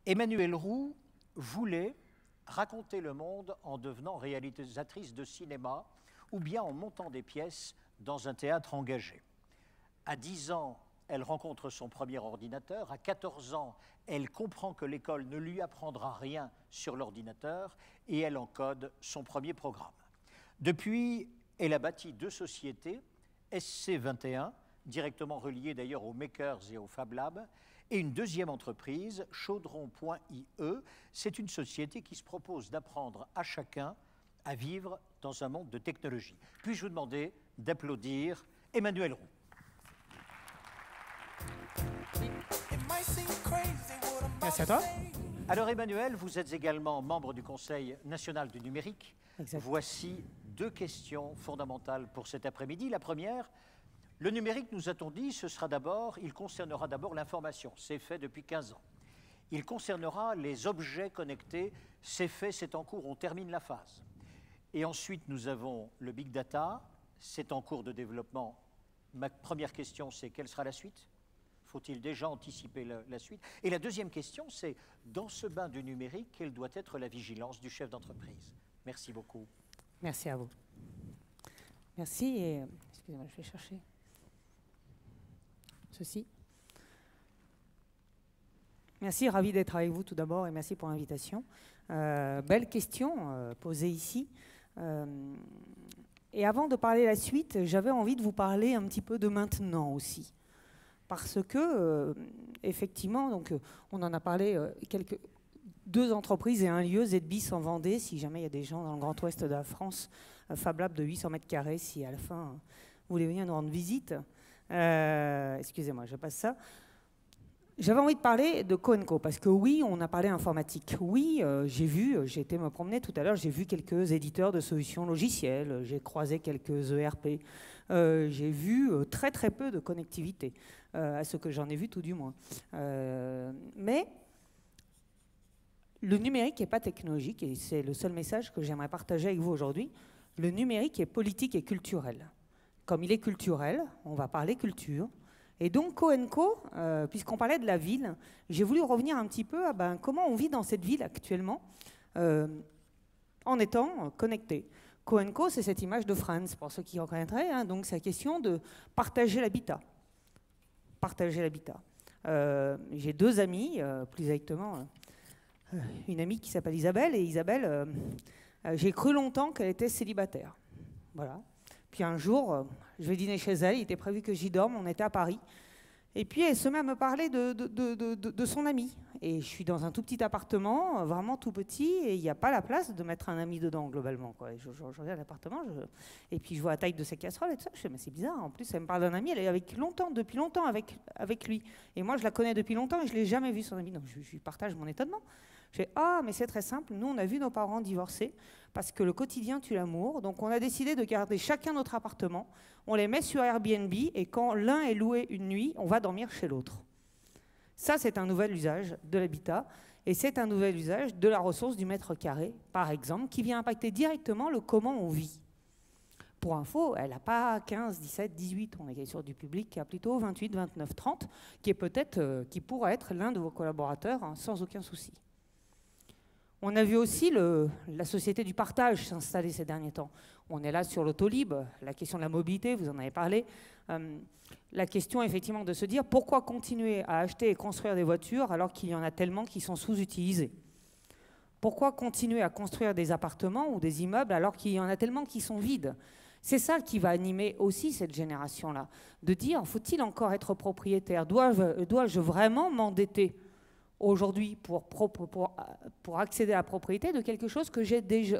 Emmanuelle Roux voulait raconter le monde en devenant réalisatrice de cinéma ou bien en montant des pièces dans un théâtre engagé. À 10 ans, elle rencontre son premier ordinateur. À 14 ans, elle comprend que l'école ne lui apprendra rien sur l'ordinateur et elle encode son premier programme. Depuis, elle a bâti 2 sociétés, SC21, directement reliées d'ailleurs aux Makers et au Fab Lab, et une deuxième entreprise, Chaudron.ie. C'est une société qui se propose d'apprendre à chacun à vivre dans un monde de technologie. Puis-je vous demander d'applaudir Emmanuelle Roux. Merci à toi. Alors Emmanuelle, vous êtes également membre du Conseil national du numérique. Exact. Voici 2 questions fondamentales pour cet après-midi. La première, le numérique, nous a-t-on dit, il concernera d'abord l'information. C'est fait depuis 15 ans. Il concernera les objets connectés. C'est fait, c'est en cours, on termine la phase. Et ensuite, nous avons le big data. C'est en cours de développement. Ma première question, c'est quelle sera la suite ? Faut-il déjà anticiper la suite? Et la deuxième question, c'est dans ce bain du numérique, quelle doit être la vigilance du chef d'entreprise? Merci beaucoup. Merci à vous. Merci et excusez-moi, je vais chercher ceci. Merci, ravi d'être avec vous tout d'abord et merci pour l'invitation. Belle question posée ici. Et avant de parler de la suite, j'avais envie de vous parler un petit peu de maintenant aussi. Parce que, effectivement, donc, on en a parlé, 2 entreprises et un lieu, ZBIS en Vendée, si jamais il y a des gens dans le Grand Ouest de la France, Fab Lab de 800 mètres carrés, si à la fin vous voulez venir nous rendre visite. Excusez-moi, je passe ça. J'avais envie de parler de Co&Co, parce que oui, on a parlé informatique. Oui, j'ai été me promener tout à l'heure, j'ai vu quelques éditeurs de solutions logicielles, j'ai croisé quelques ERP, j'ai vu très très peu de connectivité, à ce que j'en ai vu tout du moins. Mais le numérique n'est pas technologique, et c'est le seul message que j'aimerais partager avec vous aujourd'hui. Le numérique est politique et culturel. Comme il est culturel, on va parler culture. Et donc, Co&Co, puisqu'on parlait de la ville, j'ai voulu revenir un petit peu à comment on vit dans cette ville actuellement en étant connecté. Co&Co, c'est cette image de Franz, pour ceux qui reconnaîtraient. Hein, donc, c'est la question de partager l'habitat. Partager l'habitat. J'ai 2 amis, plus exactement, une amie qui s'appelle Isabelle. Et Isabelle, j'ai cru longtemps qu'elle était célibataire. Voilà. Puis un jour, je vais dîner chez elle, il était prévu que j'y dorme, on était à Paris. Et puis elle se met à me parler de son ami. Et je suis dans un tout petit appartement, vraiment tout petit, et il n'y a pas la place de mettre un ami dedans, globalement, quoi. Je regarde l'appartement, et puis je vois la taille de ses casseroles et tout ça. Je fais, mais c'est bizarre, en plus elle me parle d'un ami, elle est depuis longtemps avec lui. Et moi je la connais depuis longtemps et je ne l'ai jamais vu son ami, donc je lui partage mon étonnement. Je fais, ah, mais c'est très simple, nous on a vu nos parents divorcer, parce que le quotidien tue l'amour, donc on a décidé de garder chacun notre appartement, on les met sur Airbnb, et quand l'un est loué une nuit, on va dormir chez l'autre. Ça, c'est un nouvel usage de l'habitat, et c'est un nouvel usage de la ressource du mètre carré, par exemple, qui vient impacter directement le comment on vit. Pour info, elle n'a pas 15, 17, 18, on est sur du public qui a plutôt 28, 29, 30, qui pourrait être l'un de vos collaborateurs, hein, sans aucun souci. On a vu aussi la société du partage s'installer ces derniers temps. On est là sur l'autolib, la question de la mobilité, vous en avez parlé. La question effectivement de se dire pourquoi continuer à acheter et construire des voitures alors qu'il y en a tellement qui sont sous-utilisées? Pourquoi continuer à construire des appartements ou des immeubles alors qu'il y en a tellement qui sont vides? C'est ça qui va animer aussi cette génération-là. De dire, faut-il encore être propriétaire? Dois-je vraiment m'endetter aujourd'hui pour accéder à la propriété de quelque chose que j'ai déjà,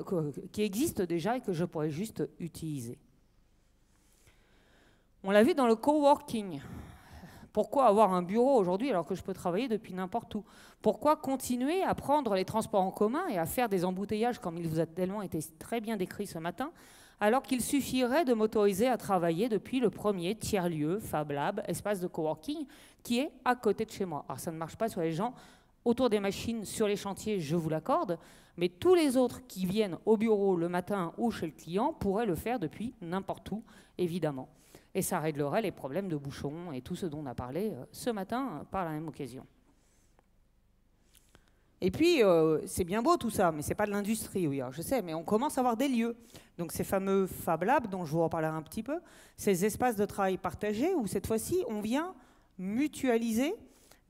qui existe déjà et que je pourrais juste utiliser? On l'a vu dans le coworking. Pourquoi avoir un bureau aujourd'hui alors que je peux travailler depuis n'importe où? Pourquoi continuer à prendre les transports en commun et à faire des embouteillages comme il vous a tellement été très bien décrit ce matin, alors qu'il suffirait de m'autoriser à travailler depuis le premier tiers-lieu, Fab Lab, espace de coworking, qui est à côté de chez moi. Alors ça ne marche pas sur les gens autour des machines, sur les chantiers, je vous l'accorde, mais tous les autres qui viennent au bureau le matin ou chez le client pourraient le faire depuis n'importe où, évidemment. Et ça réglerait les problèmes de bouchons et tout ce dont on a parlé ce matin par la même occasion. Et puis, c'est bien beau tout ça, mais c'est pas de l'industrie, oui, alors je sais, mais on commence à avoir des lieux. Donc ces fameux Fab Labs, dont je vous reparlerai un petit peu, ces espaces de travail partagés, où cette fois-ci, on vient mutualiser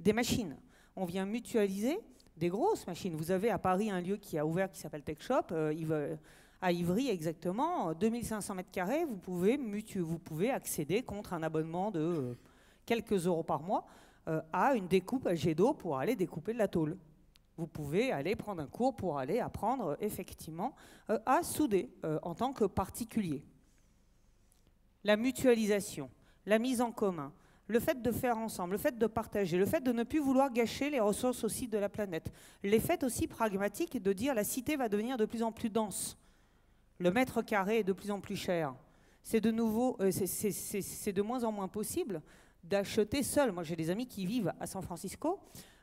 des machines. On vient mutualiser des grosses machines. Vous avez à Paris un lieu qui a ouvert qui s'appelle Tech Shop, à Ivry exactement, 2500 m², vous pouvez accéder contre un abonnement de quelques euros par mois à une découpe à jet d'eau pour aller découper de la tôle. Vous pouvez aller prendre un cours pour aller apprendre effectivement à souder en tant que particulier. La mutualisation, la mise en commun, le fait de faire ensemble, le fait de partager, le fait de ne plus vouloir gâcher les ressources aussi de la planète, les faits aussi pragmatiques de dire la cité va devenir de plus en plus dense, le mètre carré est de plus en plus cher. C'est de moins en moins possible d'acheter seul. Moi j'ai des amis qui vivent à San Francisco.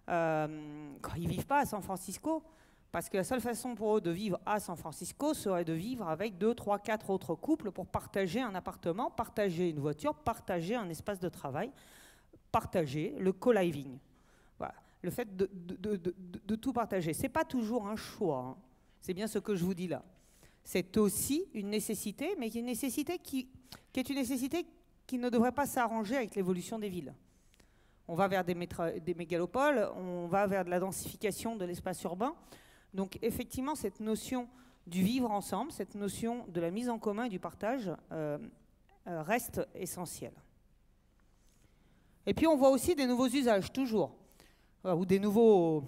Quand ils ne vivent pas à San Francisco, parce que la seule façon pour eux de vivre à San Francisco serait de vivre avec 2, 3, 4 autres couples pour partager un appartement, partager une voiture, partager un espace de travail, partager le co-living. Voilà. Le fait de tout partager. Ce n'est pas toujours un choix, hein. C'est bien ce que je vous dis là. C'est aussi une nécessité, mais qui est une nécessité qui ne devrait pas s'arranger avec l'évolution des villes. On va vers des mégalopoles, on va vers de la densification de l'espace urbain. Donc effectivement, cette notion du vivre ensemble, cette notion de la mise en commun et du partage reste essentielle. Et puis on voit aussi des nouveaux usages, toujours. Ou des nouveaux...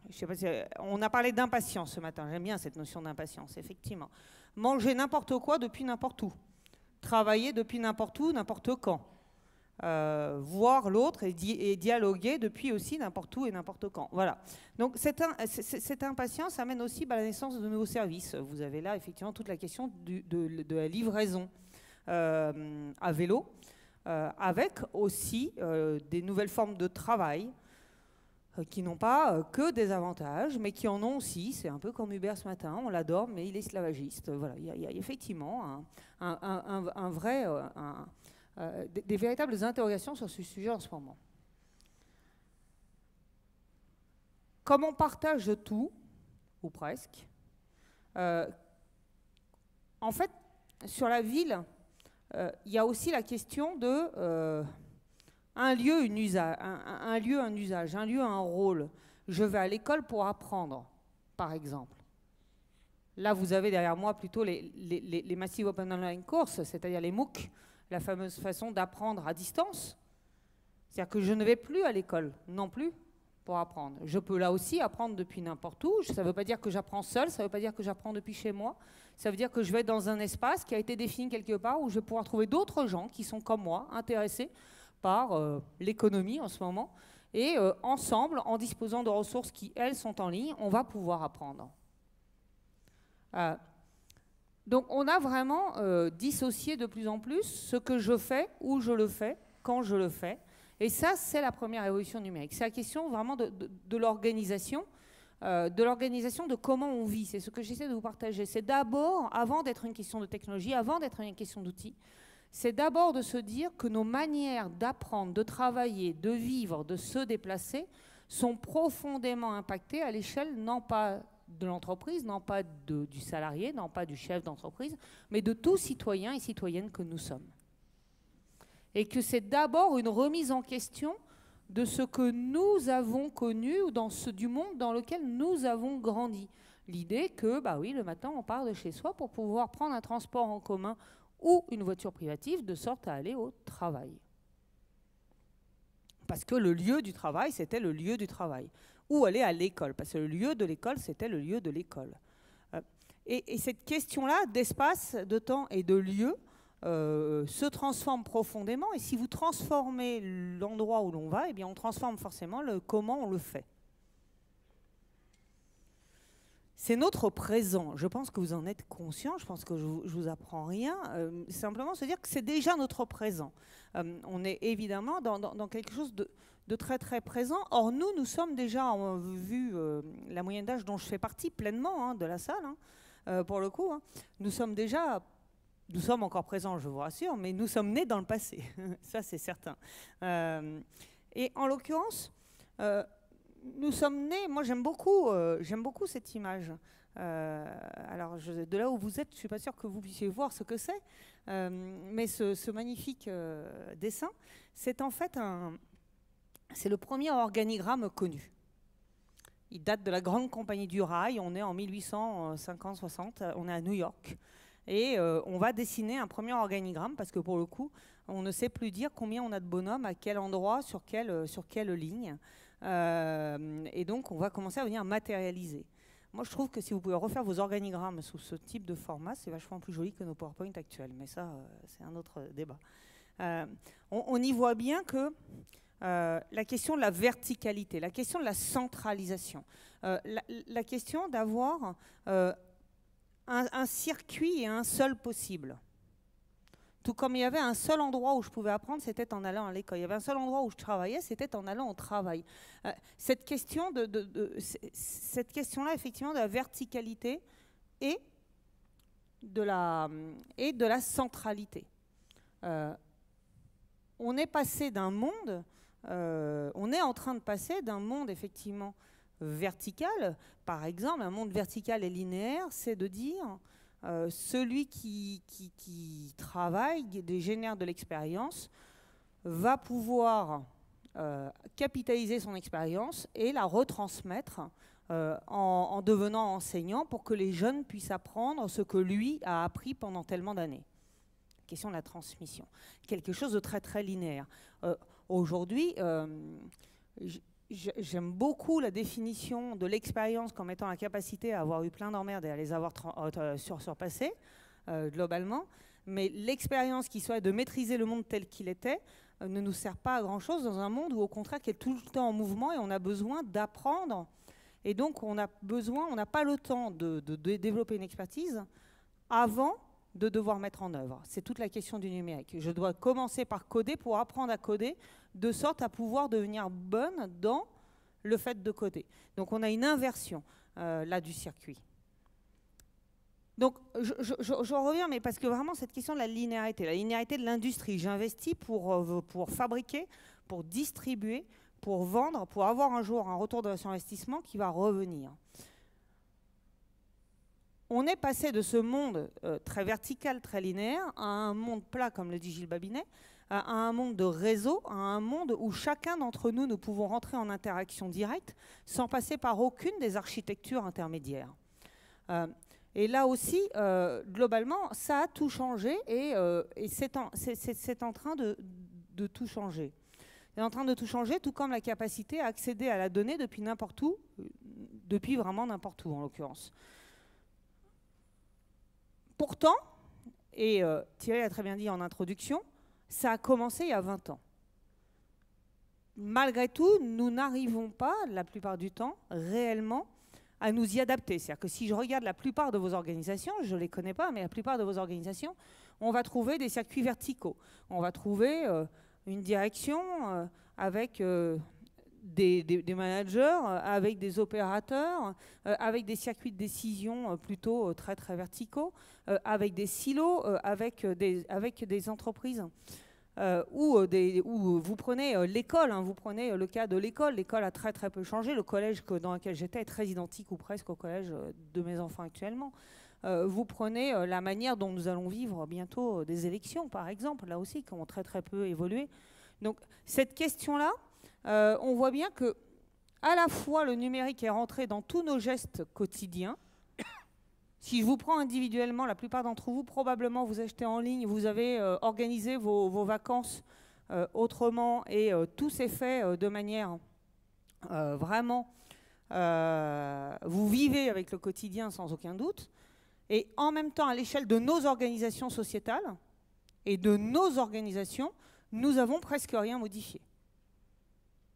Je sais pas si, on a parlé d'impatience ce matin, j'aime bien cette notion d'impatience, effectivement. Manger n'importe quoi depuis n'importe où. Travailler depuis n'importe où, n'importe quand. Voir l'autre et dialoguer depuis aussi n'importe où et n'importe quand. Voilà. Donc cette impatience amène aussi la naissance de nouveaux services. Vous avez là effectivement toute la question de la livraison à vélo, avec aussi des nouvelles formes de travail qui n'ont pas que des avantages, mais qui en ont aussi. C'est un peu comme Uber ce matin, on l'adore, mais il est esclavagiste. Voilà. Il y a effectivement un vrai... des véritables interrogations sur ce sujet en ce moment. Comme on partage tout, ou presque, en fait, sur la ville, il y a aussi la question de un lieu, un usage, un lieu, un rôle. Je vais à l'école pour apprendre, par exemple. Là, vous avez derrière moi plutôt les Massive Open Online Courses, c'est-à-dire les MOOC, la fameuse façon d'apprendre à distance. C'est-à-dire que je ne vais plus à l'école non plus pour apprendre. Je peux là aussi apprendre depuis n'importe où. Ça ne veut pas dire que j'apprends seul, ça ne veut pas dire que j'apprends depuis chez moi. Ça veut dire que je vais être dans un espace qui a été défini quelque part où je vais pouvoir trouver d'autres gens qui sont comme moi, intéressés par l'économie en ce moment. Et ensemble, en disposant de ressources qui, elles, sont en ligne, on va pouvoir apprendre. Donc on a vraiment dissocié de plus en plus ce que je fais, où je le fais, quand je le fais. Et ça, c'est la première évolution numérique. C'est la question vraiment de l'organisation, de comment on vit. C'est ce que j'essaie de vous partager. C'est d'abord, avant d'être une question de technologie, avant d'être une question d'outils, c'est d'abord de se dire que nos manières d'apprendre, de travailler, de vivre, de se déplacer sont profondément impactées à l'échelle non pas de l'entreprise, non pas du salarié, non pas du chef d'entreprise, mais de tout citoyen et citoyenne que nous sommes. Et que c'est d'abord une remise en question de ce que nous avons connu ou du monde dans lequel nous avons grandi. L'idée que, bah oui, le matin, on part de chez soi pour pouvoir prendre un transport en commun ou une voiture privative de sorte à aller au travail. Parce que le lieu du travail, c'était le lieu du travail. Ou aller à l'école, parce que le lieu de l'école, c'était le lieu de l'école. Et cette question-là d'espace, de temps et de lieu se transforme profondément. Et si vous transformez l'endroit où l'on va, eh bien on transforme forcément comment on le fait. C'est notre présent. Je pense que vous en êtes conscient. Je pense que je ne vous apprends rien. Simplement se dire que c'est déjà notre présent. On est évidemment dans quelque chose de très très présent. Or, nous sommes déjà, vu la moyenne d'âge dont je fais partie pleinement de la salle, pour le coup, nous sommes encore présents, je vous rassure, mais nous sommes nés dans le passé. Ça, c'est certain. Et en l'occurrence, nous sommes nés, moi j'aime beaucoup cette image. Alors de là où vous êtes, je ne suis pas sûre que vous puissiez voir ce que c'est, mais ce magnifique dessin, c'est en fait c'est le premier organigramme connu. Il date de la grande compagnie du rail, on est en 1850-60, on est à New York. Et on va dessiner un premier organigramme parce que pour le coup, on ne sait plus dire combien on a de bonhommes, à quel endroit, sur quelle ligne. Et donc, on va commencer à venir matérialiser. Moi, je trouve que si vous pouvez refaire vos organigrammes sous ce type de format, c'est vachement plus joli que nos PowerPoint actuels. Mais ça, c'est un autre débat. On y voit bien que la question de la verticalité, la question de la centralisation, la question d'avoir un circuit et un seul possible. Tout comme il y avait un seul endroit où je pouvais apprendre, c'était en allant à l'école. Il y avait un seul endroit où je travaillais, c'était en allant au travail. Cette question-là, effectivement, de la verticalité et de la centralité. On est passé d'un monde, on est en train de passer d'un monde, effectivement, vertical. Par exemple, un monde vertical et linéaire, c'est de dire celui qui travaille, qui génère de l'expérience, va pouvoir capitaliser son expérience et la retransmettre en devenant enseignant pour que les jeunes puissent apprendre ce que lui a appris pendant tellement d'années. Question de la transmission. Quelque chose de très très linéaire. Aujourd'hui, j'aime beaucoup la définition de l'expérience comme étant la capacité à avoir eu plein d'emmerdes et à les avoir surpassées, globalement. Mais l'expérience qui soit de maîtriser le monde tel qu'il était ne nous sert pas à grand-chose dans un monde où, au contraire, qui est tout le temps en mouvement et on a besoin d'apprendre. Et donc, on n'a pas le temps de développer une expertise avant de devoir mettre en œuvre. C'est toute la question du numérique. Je dois commencer par coder pour apprendre à coder, de sorte à pouvoir devenir bonne dans le fait de coder. Donc on a une inversion là du circuit. Donc je reviens, mais parce que vraiment cette question de la linéarité de l'industrie, j'investis pour fabriquer, pour distribuer, pour vendre, pour avoir un jour un retour de son investissement qui va revenir. On est passé de ce monde très vertical, très linéaire, à un monde plat, comme le dit Gilles Babinet, à un monde de réseau, à un monde où chacun d'entre nous, nous pouvons rentrer en interaction directe sans passer par aucune des architectures intermédiaires. Et là aussi, globalement, ça a tout changé et c'est en train de tout changer. C'est en train de tout changer, tout comme la capacité à accéder à la donnée depuis n'importe où, depuis vraiment n'importe où en l'occurrence. Pourtant, et Thierry a très bien dit en introduction, ça a commencé il y a 20 ans. Malgré tout, nous n'arrivons pas, la plupart du temps, réellement, à nous y adapter. C'est-à-dire que si je regarde la plupart de vos organisations, je ne les connais pas, mais la plupart de vos organisations, on va trouver des circuits verticaux. On va trouver une direction avec des managers, avec des opérateurs, avec des circuits de décision plutôt très très verticaux, avec des silos, avec des entreprises. Où vous prenez l'école, hein, vous prenez le cas de l'école. L'école a très très peu changé. Le collège dans lequel j'étais est très identique ou presque au collège de mes enfants actuellement. Vous prenez la manière dont nous allons vivre bientôt des élections, par exemple, là aussi, qui ont très très peu évolué. Donc cette question-là, on voit bien que à la fois le numérique est rentré dans tous nos gestes quotidiens. Si je vous prends individuellement, la plupart d'entre vous, probablement vous achetez en ligne, vous avez organisé vos vacances autrement et tout s'est fait de manière vraiment... vous vivez avec le quotidien sans aucun doute. Et en même temps, à l'échelle de nos organisations sociétales et de nos organisations, nous avons presque rien modifié.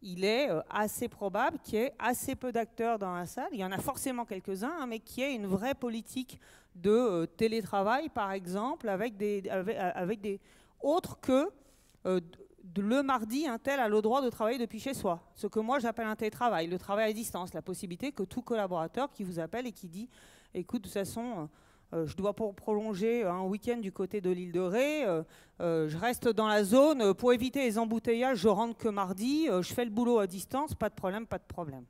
Il est assez probable qu'il y ait assez peu d'acteurs dans la salle. Il y en a forcément quelques-uns, hein, mais qu'il y ait une vraie politique de télétravail, par exemple, avec des autres que le mardi, un tel a le droit de travailler depuis chez soi. Ce que moi, j'appelle un télétravail, le travail à distance, la possibilité que tout collaborateur qui vous appelle et qui dit « Écoute, de toute façon... je dois prolonger un week-end du côté de l'île de Ré, je reste dans la zone, pour éviter les embouteillages, je rentre que mardi, je fais le boulot à distance, pas de problème, pas de problème. »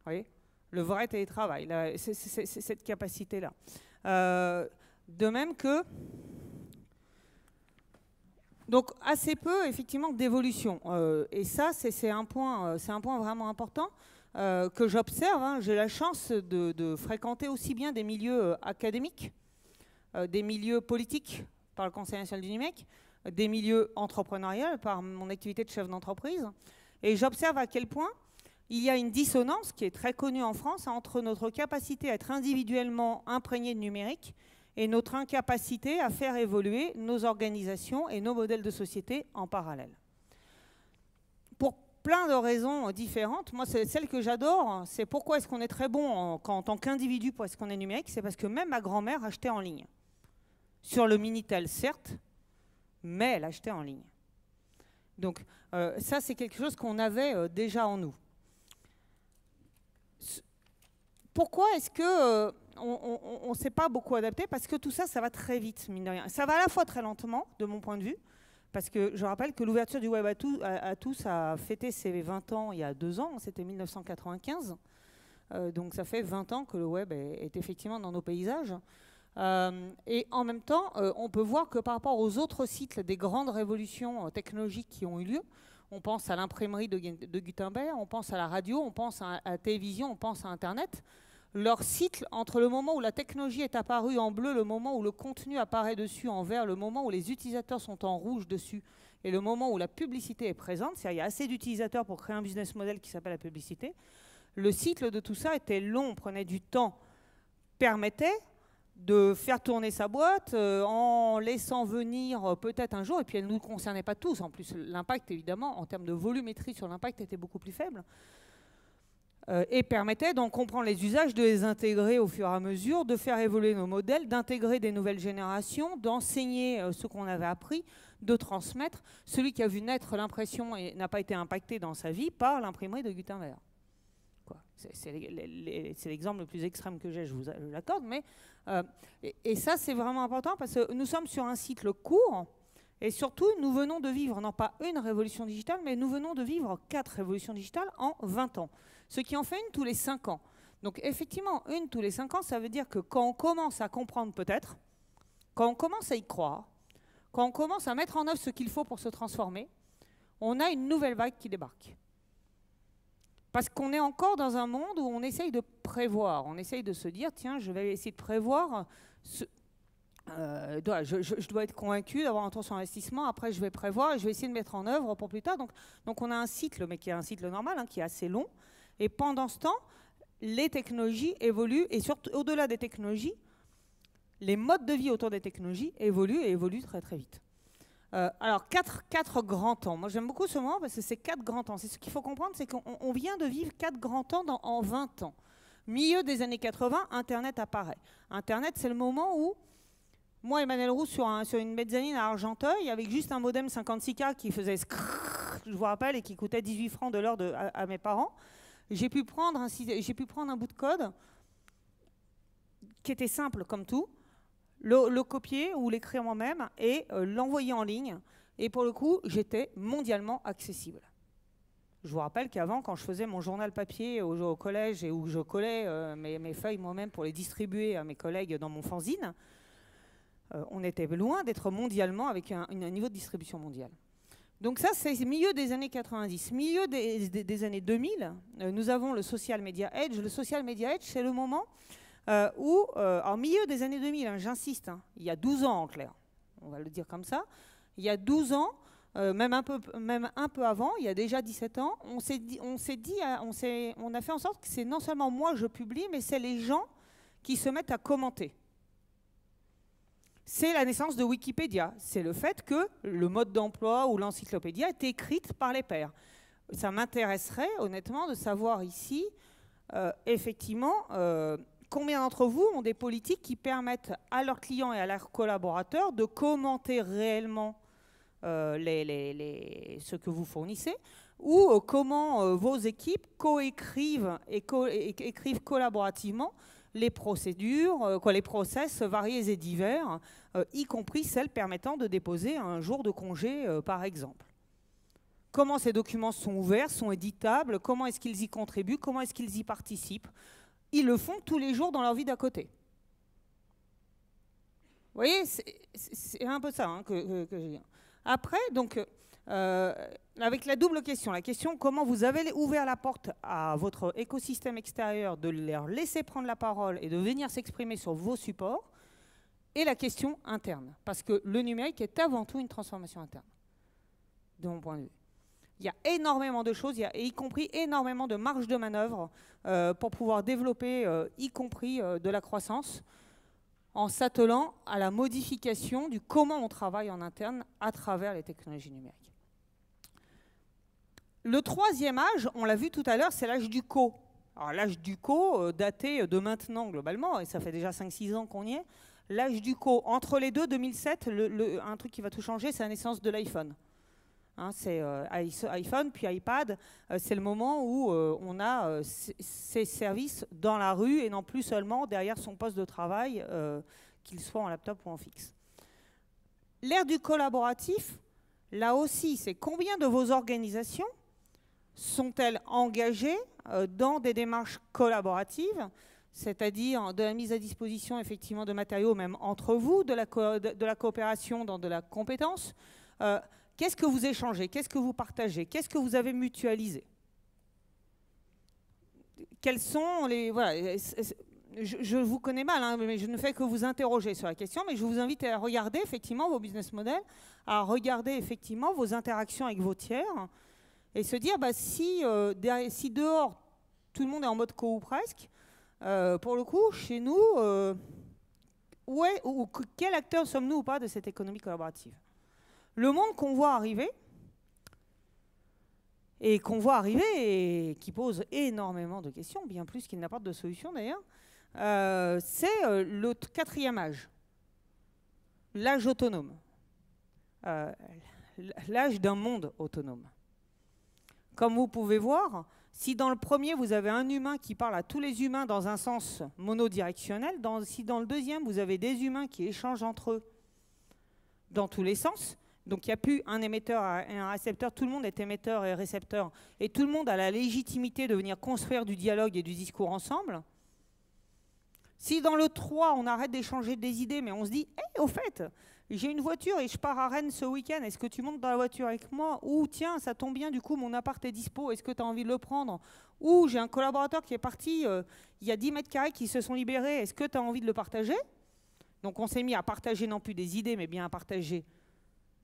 voyez, le vrai télétravail, c'est cette capacité-là. De même que... Donc assez peu effectivement d'évolution. Et ça, c'est un point vraiment important que j'observe. Hein. J'ai la chance de fréquenter aussi bien des milieux académiques, des milieux politiques par le Conseil national du numérique, des milieux entrepreneuriaux par mon activité de chef d'entreprise. Et j'observe à quel point il y a une dissonance qui est très connue en France entre notre capacité à être individuellement imprégné de numérique et notre incapacité à faire évoluer nos organisations et nos modèles de société en parallèle. Pour plein de raisons différentes, moi, c'est celle que j'adore, c'est pourquoi est-ce qu'on est très bon en tant qu'individu, pourquoi est-ce qu'on est numérique, c'est parce que même ma grand-mère achetait en ligne. Sur le Minitel, certes, mais elle achetait en ligne. Donc ça, c'est quelque chose qu'on avait déjà en nous. Pourquoi est-ce que on ne s'est pas beaucoup adapté? Parce que tout ça, ça va très vite, mine de rien. Ça va à la fois très lentement, de mon point de vue, parce que je rappelle que l'ouverture du web à tous a fêté ses 20 ans il y a 2 ans, c'était 1995. Donc ça fait 20 ans que le web est effectivement dans nos paysages. Et en même temps, on peut voir que par rapport aux autres cycles des grandes révolutions technologiques qui ont eu lieu, on pense à l'imprimerie de Gutenberg, on pense à la radio, on pense à la télévision, on pense à Internet. Leur cycle, entre le moment où la technologie est apparue en bleu, le moment où le contenu apparaît dessus en vert, le moment où les utilisateurs sont en rouge dessus, et le moment où la publicité est présente, c'est-à-dire il y a assez d'utilisateurs pour créer un business model qui s'appelle la publicité, le cycle de tout ça était long, prenait du temps, permettait de faire tourner sa boîte en laissant venir peut-être un jour, et puis elle ne nous concernait pas tous, en plus l'impact évidemment, en termes de volumétrie sur l'impact était beaucoup plus faible, et permettait d'en comprendre les usages, de les intégrer au fur et à mesure, de faire évoluer nos modèles, d'intégrer des nouvelles générations, d'enseigner ce qu'on avait appris, de transmettre. Celui qui a vu naître l'impression n'a pas été impacté dans sa vie par l'imprimerie de Gutenberg. C'est l'exemple le plus extrême que j'ai, je vous l'accorde, mais et ça c'est vraiment important parce que nous sommes sur un cycle court et surtout nous venons de vivre non pas une révolution digitale, mais nous venons de vivre 4 révolutions digitales en 20 ans, ce qui en fait une tous les 5 ans. Donc effectivement, une tous les 5 ans, ça veut dire que quand on commence à comprendre peut-être, quand on commence à y croire, quand on commence à mettre en œuvre ce qu'il faut pour se transformer, on a une nouvelle vague qui débarque. Parce qu'on est encore dans un monde où on essaye de prévoir, on essaye de se dire, tiens, je vais essayer de prévoir, je dois être convaincu d'avoir un retour sur investissement, après je vais prévoir et je vais essayer de mettre en œuvre pour plus tard. Donc on a un cycle, mais qui est un cycle normal, hein, qui est assez long. Et pendant ce temps, les technologies évoluent, et surtout au-delà des technologies, les modes de vie autour des technologies évoluent et évoluent très très vite. Alors, 4 grands temps. Moi, j'aime beaucoup ce moment parce que c'est 4 grands temps. C'est ce qu'il faut comprendre, c'est qu'on vient de vivre 4 grands temps en 20 ans. Milieu des années 80, Internet apparaît. Internet, c'est le moment où, moi, Emmanuel Roux, sur une mezzanine à Argenteuil, avec juste un modem 56K qui faisait je vous rappelle, et qui coûtait 18 francs de l'heure à mes parents, j'ai pu prendre un bout de code qui était simple comme tout, le copier ou l'écrire moi-même et l'envoyer en ligne. Et pour le coup, j'étais mondialement accessible. Je vous rappelle qu'avant, quand je faisais mon journal papier au collège et où je collais mes feuilles moi-même pour les distribuer à mes collègues dans mon fanzine, on était loin d'être mondialement avec un niveau de distribution mondial. Donc ça, c'est milieu des années 90. Milieu des années 2000, nous avons le Social Media Age. Le Social Media Age, c'est le moment où, en milieu des années 2000, hein, j'insiste, hein, il y a 12 ans en clair, on va le dire comme ça, il y a 12 ans, même un peu avant, il y a déjà 17 ans, on a fait en sorte que c'est non seulement moi je publie, mais c'est les gens qui se mettent à commenter. C'est la naissance de Wikipédia, c'est le fait que le mode d'emploi ou l'encyclopédie est écrite par les pairs. Ça m'intéresserait honnêtement de savoir ici, effectivement, combien d'entre vous ont des politiques qui permettent à leurs clients et à leurs collaborateurs de commenter réellement ce que vous fournissez, ou comment vos équipes coécrivent et écrivent collaborativement les procédures, les process variés et divers, y compris celles permettant de déposer un jour de congé, par exemple. comment ces documents sont ouverts, sont éditables, comment est-ce qu'ils y contribuent, comment est-ce qu'ils y participent. Ils le font tous les jours dans leur vie d'à côté. Vous voyez, c'est un peu ça que j'ai dit. Après, donc, avec la double question, la question comment vous avez ouvert la porte à votre écosystème extérieur, de leur laisser prendre la parole et de venir s'exprimer sur vos supports, et la question interne, parce que le numérique est avant tout une transformation interne, de mon point de vue. Il y a énormément de choses, y compris énormément de marge de manœuvre pour pouvoir développer, y compris de la croissance, en s'attelant à la modification du comment on travaille en interne à travers les technologies numériques. Le troisième âge, on l'a vu tout à l'heure, c'est l'âge du co. Alors l'âge du co, daté de maintenant globalement, et ça fait déjà 5-6 ans qu'on y est, l'âge du co, entre les deux, 2007, un truc qui va tout changer, c'est la naissance de l'iPhone. Hein, c'est iPhone, puis iPad, c'est le moment où on a ces services dans la rue et non plus seulement derrière son poste de travail, qu'il soit en laptop ou en fixe. L'ère du collaboratif, là aussi, c'est combien de vos organisations sont-elles engagées dans des démarches collaboratives, c'est-à-dire de la mise à disposition effectivement de matériaux même entre vous, de la coopération dans de la compétence. Qu'est-ce que vous échangez? Qu'est-ce que vous partagez? Qu'est-ce que vous avez mutualisé? Quels sont les... Voilà, je vous connais mal, hein, mais je ne fais que vous interroger sur la question, mais je vous invite à regarder effectivement vos business models, à regarder effectivement vos interactions avec vos tiers, et se dire, bah, si dehors, tout le monde est en mode co ou presque, pour le coup, chez nous, quel acteur sommes-nous ou pas de cette économie collaborative? Le monde qu'on voit arriver, et qui pose énormément de questions, bien plus qu'il n'apporte de solutions d'ailleurs, c'est le quatrième âge, l'âge autonome, l'âge d'un monde autonome. Comme vous pouvez voir, si dans le premier, vous avez un humain qui parle à tous les humains dans un sens monodirectionnel, si dans le deuxième, vous avez des humains qui échangent entre eux dans tous les sens, donc il n'y a plus un émetteur et un récepteur, tout le monde est émetteur et récepteur, et tout le monde a la légitimité de venir construire du dialogue et du discours ensemble. Si dans le 3, on arrête d'échanger des idées, mais on se dit hey, au fait, j'ai une voiture et je pars à Rennes ce week-end, est-ce que tu montes dans la voiture avec moi? Ou tiens, ça tombe bien, du coup, mon appart est dispo, est-ce que tu as envie de le prendre? Ou j'ai un collaborateur qui est parti, il y a 10 mètres carrés qui se sont libérés, est-ce que tu as envie de le partager? Donc on s'est mis à partager non plus des idées, mais bien à partager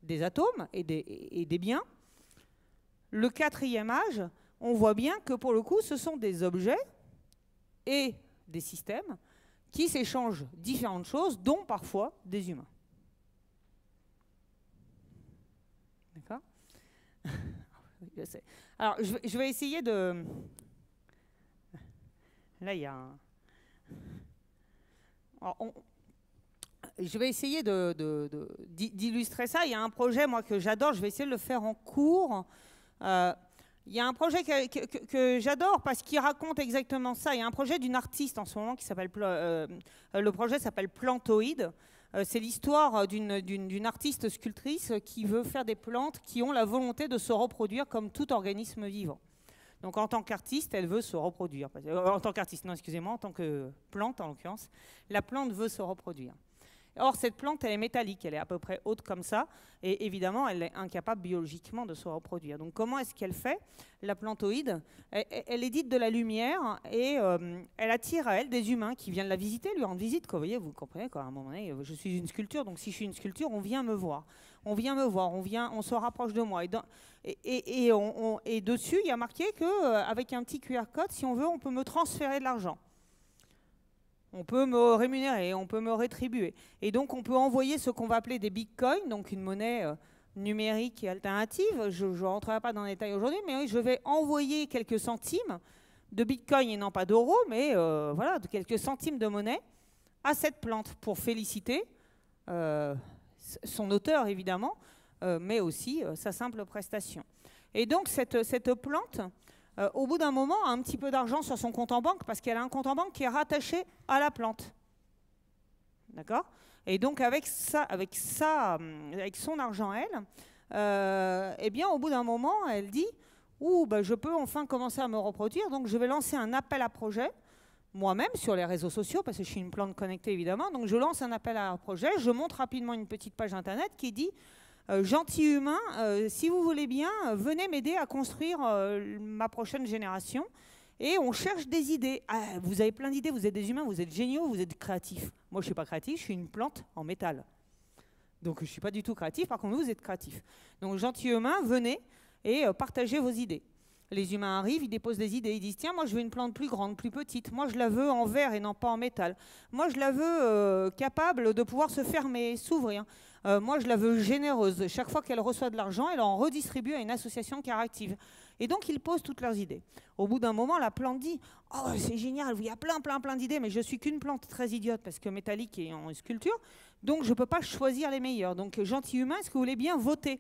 des atomes et des biens. Le quatrième âge, on voit bien que pour le coup, ce sont des objets et des systèmes qui s'échangent différentes choses, dont parfois des humains. D'accord? Je sais. Alors, je vais essayer de... Là, il y a un... Alors, je vais essayer d'illustrer ça. Il y a un projet, moi, que j'adore. Je vais essayer de le faire en cours. Il y a un projet que j'adore parce qu'il raconte exactement ça. Il y a un projet d'une artiste en ce moment qui s'appelle... le projet s'appelle Plantoïde. C'est l'histoire d'une artiste sculptrice qui veut faire des plantes qui ont la volonté de se reproduire comme tout organisme vivant. Donc en tant qu'artiste, elle veut se reproduire. En tant qu'artiste, non, excusez-moi, en tant que plante en l'occurrence, la plante veut se reproduire. Or, cette plante, elle est métallique, elle est à peu près haute comme ça, et évidemment, elle est incapable biologiquement de se reproduire. Donc, comment est-ce qu'elle fait? La plantoïde, elle édite de la lumière et elle attire à elle des humains qui viennent la visiter, lui rendre visite. Vous voyez, vous comprenez, quoi, à un moment donné, je suis une sculpture, donc si je suis une sculpture, on vient me voir. On vient me voir, on se rapproche de moi. Et dessus, il y a marqué qu'avec un petit QR code, si on veut, on peut me transférer de l'argent. On peut me rémunérer, on peut me rétribuer. Et donc, on peut envoyer ce qu'on va appeler des bitcoins, donc une monnaie numérique et alternative. Je ne rentrerai pas dans les détails aujourd'hui, mais oui, je vais envoyer quelques centimes de bitcoins et non pas d'euros, mais voilà, de quelques centimes de monnaie à cette plante pour féliciter son auteur, évidemment, mais aussi sa simple prestation. Et donc, cette plante... au bout d'un moment, a un petit peu d'argent sur son compte en banque parce qu'elle a un compte en banque qui est rattaché à la plante. D'accord? Et donc, avec son argent, elle, eh bien, au bout d'un moment, elle dit « Ouh, ben, je peux enfin commencer à me reproduire, donc je vais lancer un appel à projet, moi-même, sur les réseaux sociaux, parce que je suis une plante connectée, évidemment. Donc, je lance un appel à projet, je montre rapidement une petite page Internet qui dit « Gentil humain, si vous voulez bien, venez m'aider à construire ma prochaine génération. » Et on cherche des idées. Ah, vous avez plein d'idées, vous êtes des humains, vous êtes géniaux, vous êtes créatifs. Moi, je ne suis pas créatif, je suis une plante en métal. Donc, je ne suis pas du tout créatif. Par contre, vous êtes créatifs. Donc, gentil humain, venez et partagez vos idées. Les humains arrivent, ils déposent des idées. Ils disent, tiens, moi, je veux une plante plus grande, plus petite. Moi, je la veux en verre et non pas en métal. Moi, je la veux capable de pouvoir se fermer, s'ouvrir. Moi, je la veux généreuse. Chaque fois qu'elle reçoit de l'argent, elle en redistribue à une association qui est active. Et donc, ils posent toutes leurs idées. Au bout d'un moment, la plante dit « Oh, c'est génial, il y a plein d'idées, mais je suis qu'une plante très idiote parce que métallique et en sculpture, donc je ne peux pas choisir les meilleures. Donc, gentil humain, est-ce que vous voulez bien voter ?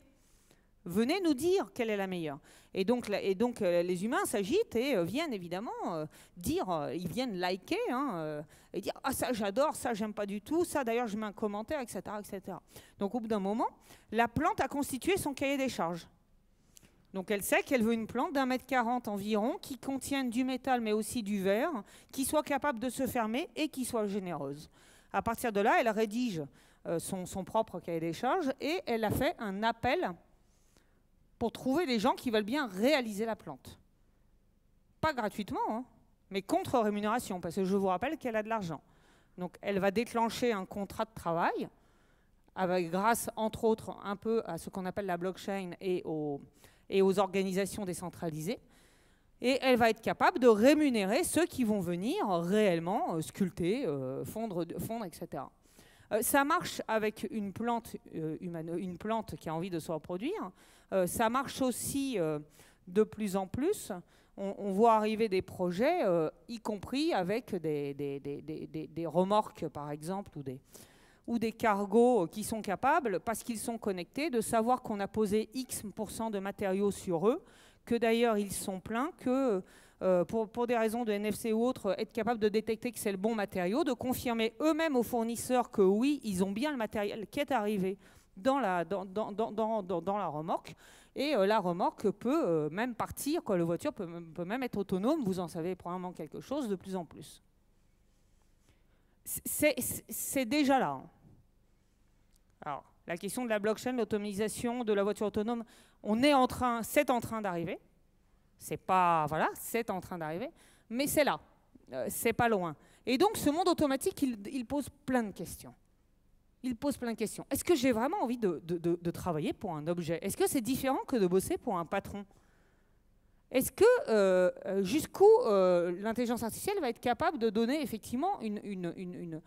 Venez nous dire quelle est la meilleure. » Et donc, les humains s'agitent et viennent évidemment dire, ils viennent liker et dire « Ah, ça j'adore, ça j'aime pas du tout, ça d'ailleurs je mets un commentaire, etc. etc. » Donc, au bout d'un moment, la plante a constitué son cahier des charges. Donc elle sait qu'elle veut une plante d'1,40 m environ, qui contienne du métal mais aussi du verre, qui soit capable de se fermer et qui soit généreuse. À partir de là, elle rédige son propre cahier des charges et elle a fait un appel pour trouver des gens qui veulent bien réaliser la plante. Pas gratuitement, hein, mais contre rémunération, parce que je vous rappelle qu'elle a de l'argent. Donc elle va déclencher un contrat de travail, grâce entre autres un peu à ce qu'on appelle la blockchain et aux organisations décentralisées. Et elle va être capable de rémunérer ceux qui vont venir réellement sculpter, fondre, etc. Ça marche avec une plante qui a envie de se reproduire. Ça marche aussi de plus en plus. On voit arriver des projets, y compris avec des remorques, par exemple, ou des cargos qui sont capables, parce qu'ils sont connectés, de savoir qu'on a posé X% de matériaux sur eux, que d'ailleurs ils sont pleins, que pour des raisons de NFC ou autres, être capable de détecter que c'est le bon matériau, de confirmer eux-mêmes aux fournisseurs que oui, ils ont bien le matériel qui est arrivé dans la remorque, et la remorque peut même partir, la voiture peut même être autonome, vous en savez probablement quelque chose de plus en plus. C'est déjà là. Alors, la question de la blockchain, l'automatisation de la voiture autonome, c'est en train d'arriver. C'est pas, voilà, c'est en train d'arriver, mais c'est là, c'est pas loin. Et donc, ce monde automatique, il pose plein de questions. Il pose plein de questions. Est-ce que j'ai vraiment envie de travailler pour un objet? Est-ce que c'est différent que de bosser pour un patron? Est-ce que jusqu'où l'intelligence artificielle va être capable de donner effectivement une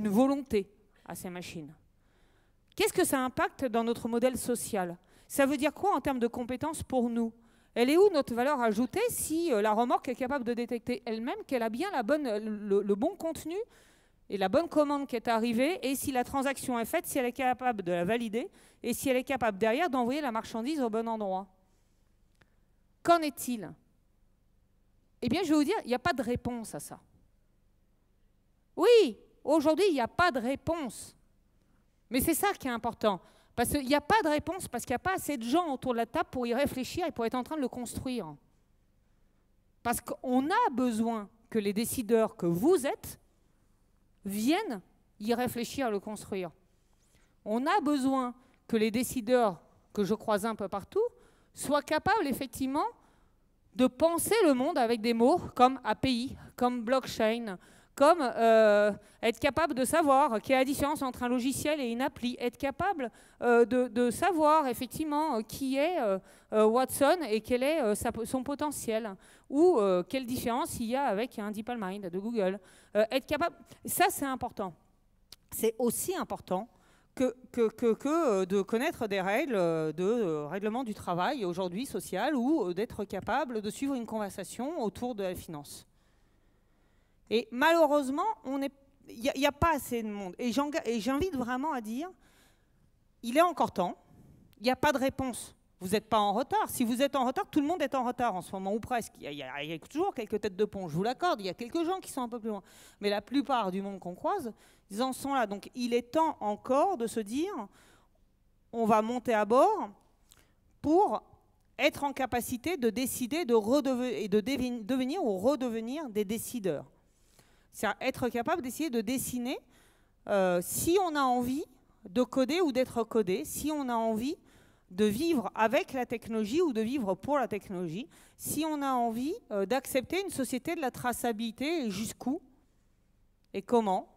volonté à ces machines? Qu'est-ce que ça impacte dans notre modèle social? Ça veut dire quoi en termes de compétences pour nous? Elle est où notre valeur ajoutée si la remorque est capable de détecter elle-même qu'elle a bien le bon contenu et la bonne commande qui est arrivée, et si la transaction est faite, si elle est capable de la valider, et si elle est capable derrière d'envoyer la marchandise au bon endroit? Qu'en est-il? Eh bien, je vais vous dire, il n'y a pas de réponse à ça. Oui, aujourd'hui, il n'y a pas de réponse. Mais c'est ça qui est important. Parce qu'il n'y a pas de réponse, parce qu'il n'y a pas assez de gens autour de la table pour y réfléchir et pour être en train de le construire. Parce qu'on a besoin que les décideurs que vous êtes viennent y réfléchir, le construire. On a besoin que les décideurs que je croise un peu partout soient capables effectivement de penser le monde avec des mots comme API, comme blockchain, comme être capable de savoir quelle est la différence entre un logiciel et une appli, être capable de savoir effectivement qui est Watson et quel est son potentiel, ou quelle différence il y a avec un DeepMind de Google. Être capable, ça c'est important. C'est aussi important que de connaître des règles de règlement du travail aujourd'hui social, ou d'être capable de suivre une conversation autour de la finance. Et malheureusement, il n'y a pas assez de monde. Et j'invite vraiment à dire, il est encore temps, il n'y a pas de réponse. Vous n'êtes pas en retard. Si vous êtes en retard, tout le monde est en retard en ce moment, ou presque. Il y a toujours quelques têtes de pont, je vous l'accorde. Il y a quelques gens qui sont un peu plus loin. Mais la plupart du monde qu'on croise, ils en sont là. Donc il est temps encore de se dire, on va monter à bord pour être en capacité de décider et de devenir ou redevenir des décideurs. C'est-à-dire être capable d'essayer de dessiner si on a envie de coder ou d'être codé, si on a envie de vivre avec la technologie ou de vivre pour la technologie, si on a envie d'accepter une société de la traçabilité, jusqu'où et comment,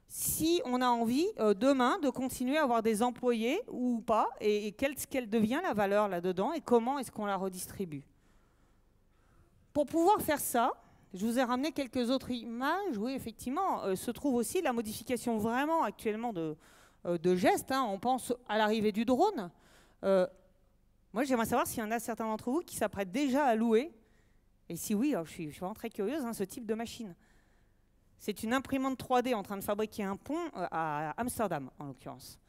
si on a envie demain de continuer à avoir des employés ou pas, et quelle devient la valeur là-dedans, et comment est-ce qu'on la redistribue. Pour pouvoir faire ça, je vous ai ramené quelques autres images où effectivement se trouve aussi la modification vraiment actuellement de gestes. Hein. On pense à l'arrivée du drone. Moi, j'aimerais savoir s'il y en a certains d'entre vous qui s'apprêtent déjà à louer. Et si oui, je suis vraiment très curieuse, hein, ce type de machine. C'est une imprimante 3D en train de fabriquer un pont à Amsterdam, en l'occurrence.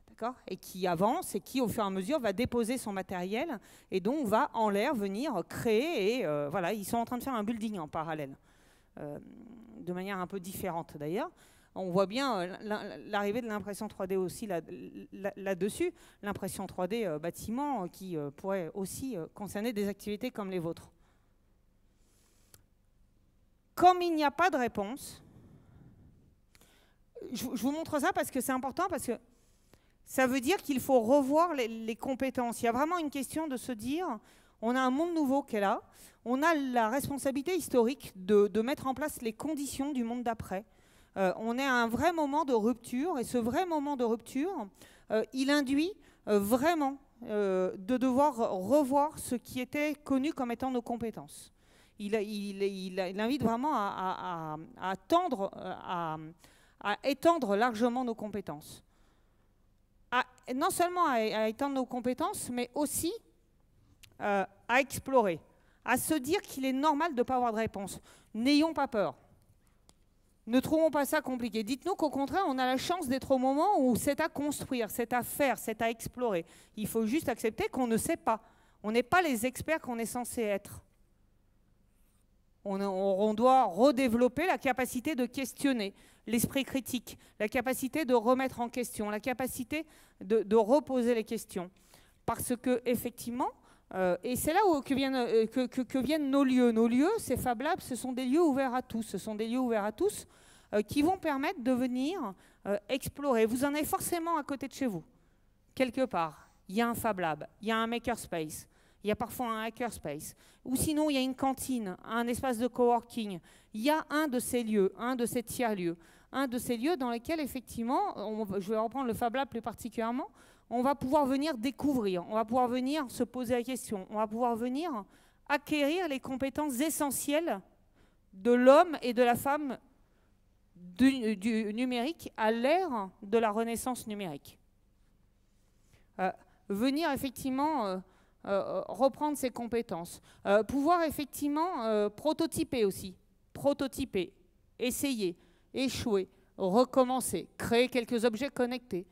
D'accord ? Et qui avance et qui, au fur et à mesure, va déposer son matériel et donc va en l'air venir créer. Et voilà, ils sont en train de faire un building en parallèle, de manière un peu différente d'ailleurs. On voit bien l'arrivée de l'impression 3D aussi là-dessus. L'impression 3D bâtiment qui pourrait aussi concerner des activités comme les vôtres. Comme il n'y a pas de réponse, je vous montre ça parce que c'est important, parce que ça veut dire qu'il faut revoir les compétences. Il y a vraiment une question de se dire, on a un monde nouveau qui est là, on a la responsabilité historique de mettre en place les conditions du monde d'après. On est à un vrai moment de rupture, et ce vrai moment de rupture, il induit vraiment de devoir revoir ce qui était connu comme étant nos compétences. Il invite vraiment à étendre largement nos compétences. Non seulement à étendre nos compétences, mais aussi à explorer, à se dire qu'il est normal de ne pas avoir de réponse. N'ayons pas peur. Ne trouvons pas ça compliqué. Dites-nous qu'au contraire, on a la chance d'être au moment où c'est à construire, c'est à faire, c'est à explorer. Il faut juste accepter qu'on ne sait pas. On n'est pas les experts qu'on est censé être. On doit redévelopper la capacité de questionner, l'esprit critique, la capacité de remettre en question, la capacité de reposer les questions. Parce que effectivement, et c'est là où que viennent nos lieux. Nos lieux, ces Fab Labs, ce sont des lieux ouverts à tous. Ce sont des lieux ouverts à tous qui vont permettre de venir explorer. Vous en avez forcément à côté de chez vous, quelque part. Il y a un Fab Lab, il y a un makerspace. Il y a parfois un hackerspace, ou sinon il y a une cantine, un espace de coworking. Il y a un de ces lieux, un de ces tiers-lieux, un de ces lieux dans lesquels effectivement, je vais reprendre le Fab Lab plus particulièrement, on va pouvoir venir découvrir, on va pouvoir venir se poser la question, on va pouvoir venir acquérir les compétences essentielles de l'homme et de la femme du numérique à l'ère de la renaissance numérique. Venir effectivement... reprendre ses compétences, pouvoir effectivement prototyper aussi, essayer, échouer, recommencer, créer quelques objets connectés,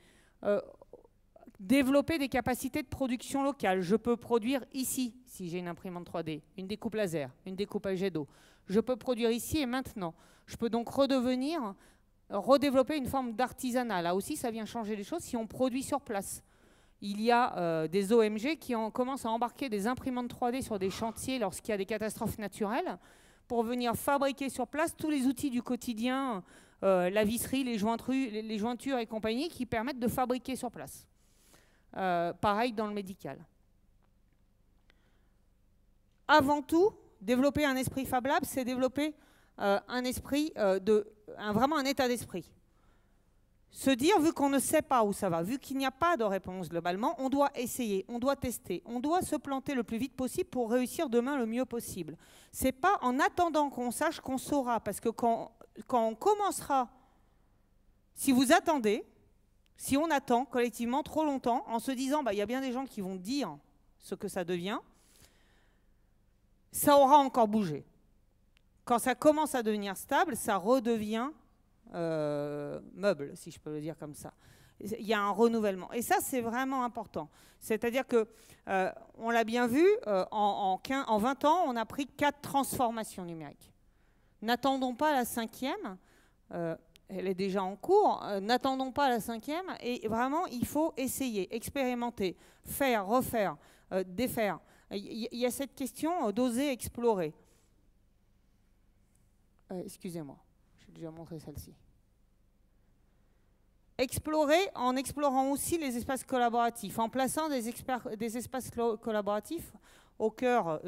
développer des capacités de production locale. Je peux produire ici, si j'ai une imprimante 3D, une découpe laser, une découpe à jet d'eau. Je peux produire ici et maintenant. Je peux donc redévelopper une forme d'artisanat. Là aussi, ça vient changer les choses si on produit sur place. Il y a des OMG qui commencent à embarquer des imprimantes 3D sur des chantiers lorsqu'il y a des catastrophes naturelles pour venir fabriquer sur place tous les outils du quotidien, la visserie, les jointures et compagnie qui permettent de fabriquer sur place. Pareil dans le médical. Avant tout, développer un esprit Fab Lab, c'est développer un esprit, vraiment un état d'esprit. Se dire, vu qu'on ne sait pas où ça va, vu qu'il n'y a pas de réponse globalement, on doit essayer, on doit tester, on doit se planter le plus vite possible pour réussir demain le mieux possible. C'est pas en attendant qu'on sache qu'on saura, parce que quand on commencera, si vous attendez, si on attend collectivement trop longtemps, en se disant, bah, y a bien des gens qui vont dire ce que ça devient, ça aura encore bougé. Quand ça commence à devenir stable, ça redevient meuble, si je peux le dire comme ça. Il y a un renouvellement. Et ça, c'est vraiment important. C'est-à-dire que, on l'a bien vu, en 20 ans, on a pris 4 transformations numériques. N'attendons pas la 5e. elle est déjà en cours. N'attendons pas la 5e. Et vraiment, il faut essayer, expérimenter, faire, refaire, défaire. Il y a cette question d'oser explorer. Excusez-moi, j'ai déjà montré celle-ci. Explorer en explorant aussi les espaces collaboratifs, en plaçant des espaces collaboratifs au cœur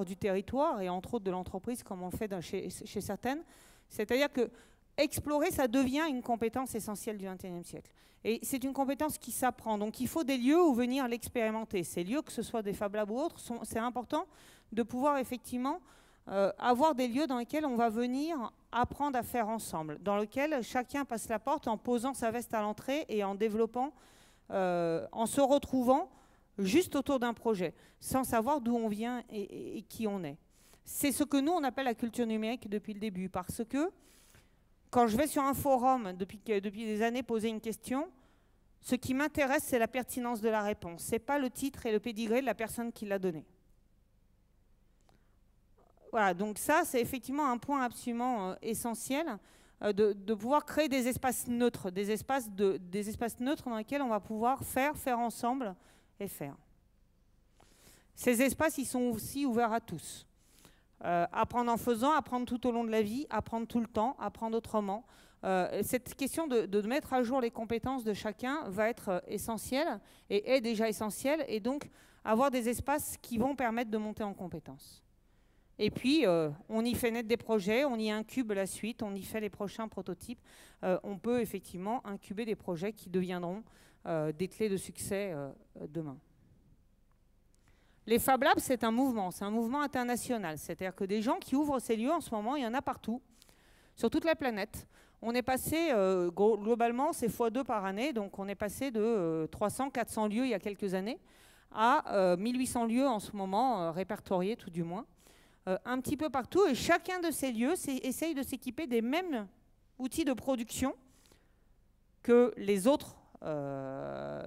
du territoire et entre autres de l'entreprise, comme on le fait chez certaines. C'est-à-dire que explorer, ça devient une compétence essentielle du XXIe siècle. Et c'est une compétence qui s'apprend. Donc il faut des lieux où venir l'expérimenter. Ces lieux, que ce soit des Fab Labs ou autres, c'est important de pouvoir effectivement avoir des lieux dans lesquels on va venir apprendre à faire ensemble, dans lesquels chacun passe la porte en posant sa veste à l'entrée et en développant, en se retrouvant juste autour d'un projet, sans savoir d'où on vient et qui on est. C'est ce que nous, on appelle la culture numérique depuis le début, parce que quand je vais sur un forum, depuis des années, poser une question, ce qui m'intéresse, c'est la pertinence de la réponse. Ce n'est pas le titre et le pédigré de la personne qui l'a donné. Voilà, donc ça, c'est effectivement un point absolument essentiel, de pouvoir créer des espaces neutres, des espaces neutres dans lesquels on va pouvoir faire ensemble et faire. Ces espaces, ils sont aussi ouverts à tous. Apprendre en faisant, apprendre tout au long de la vie, apprendre tout le temps, apprendre autrement. Cette question de mettre à jour les compétences de chacun va être essentielle et est déjà essentielle, et donc avoir des espaces qui vont permettre de monter en compétences. Et puis, on y fait naître des projets, on y incube la suite, on y fait les prochains prototypes. On peut effectivement incuber des projets qui deviendront des clés de succès demain. Les Fab Labs, c'est un mouvement international. C'est-à-dire que des gens qui ouvrent ces lieux en ce moment, il y en a partout, sur toute la planète. On est passé, globalement, c'est x2 par année, donc on est passé de 300-400 lieux il y a quelques années à 1800 lieux en ce moment, répertoriés tout du moins. Un petit peu partout, et chacun de ces lieux essaye de s'équiper des mêmes outils de production que les autres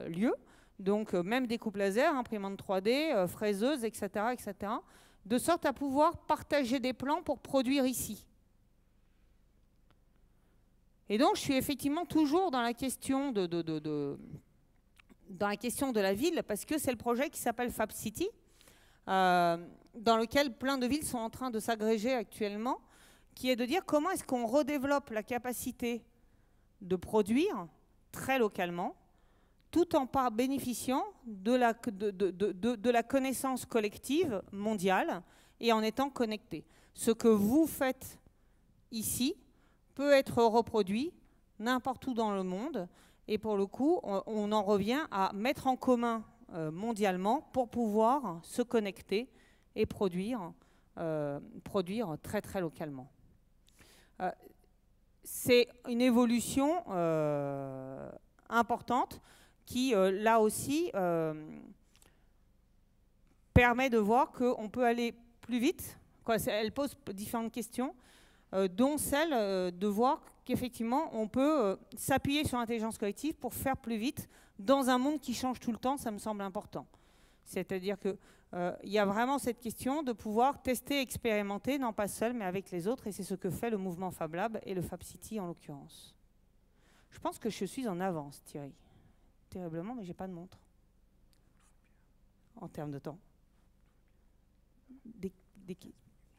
lieux, donc même découpe laser, imprimante 3D, fraiseuse, etc., etc., de sorte à pouvoir partager des plans pour produire ici. Et donc je suis effectivement toujours dans la question dans la question de la ville, parce que c'est le projet qui s'appelle Fab City, dans lequel plein de villes sont en train de s'agréger actuellement, qui est de dire comment est-ce qu'on redéveloppe la capacité de produire très localement, tout en bénéficiant de la connaissance collective mondiale et en étant connecté. Ce que vous faites ici peut être reproduit n'importe où dans le monde, et pour le coup, on en revient à mettre en commun mondialement pour pouvoir se connecter et produire très très localement. C'est une évolution importante qui, là aussi, permet de voir qu'on peut aller plus vite. Elle pose différentes questions, dont celle de voir qu'effectivement, on peut s'appuyer sur l'intelligence collective pour faire plus vite dans un monde qui change tout le temps. Ça me semble important. C'est-à-dire qu'il y a vraiment cette question de pouvoir tester, expérimenter, non pas seul, mais avec les autres, et c'est ce que fait le mouvement Fab Lab et le Fab City en l'occurrence. Je pense que je suis en avance, Thierry. Terriblement, mais je n'ai pas de montre. En termes de temps. Des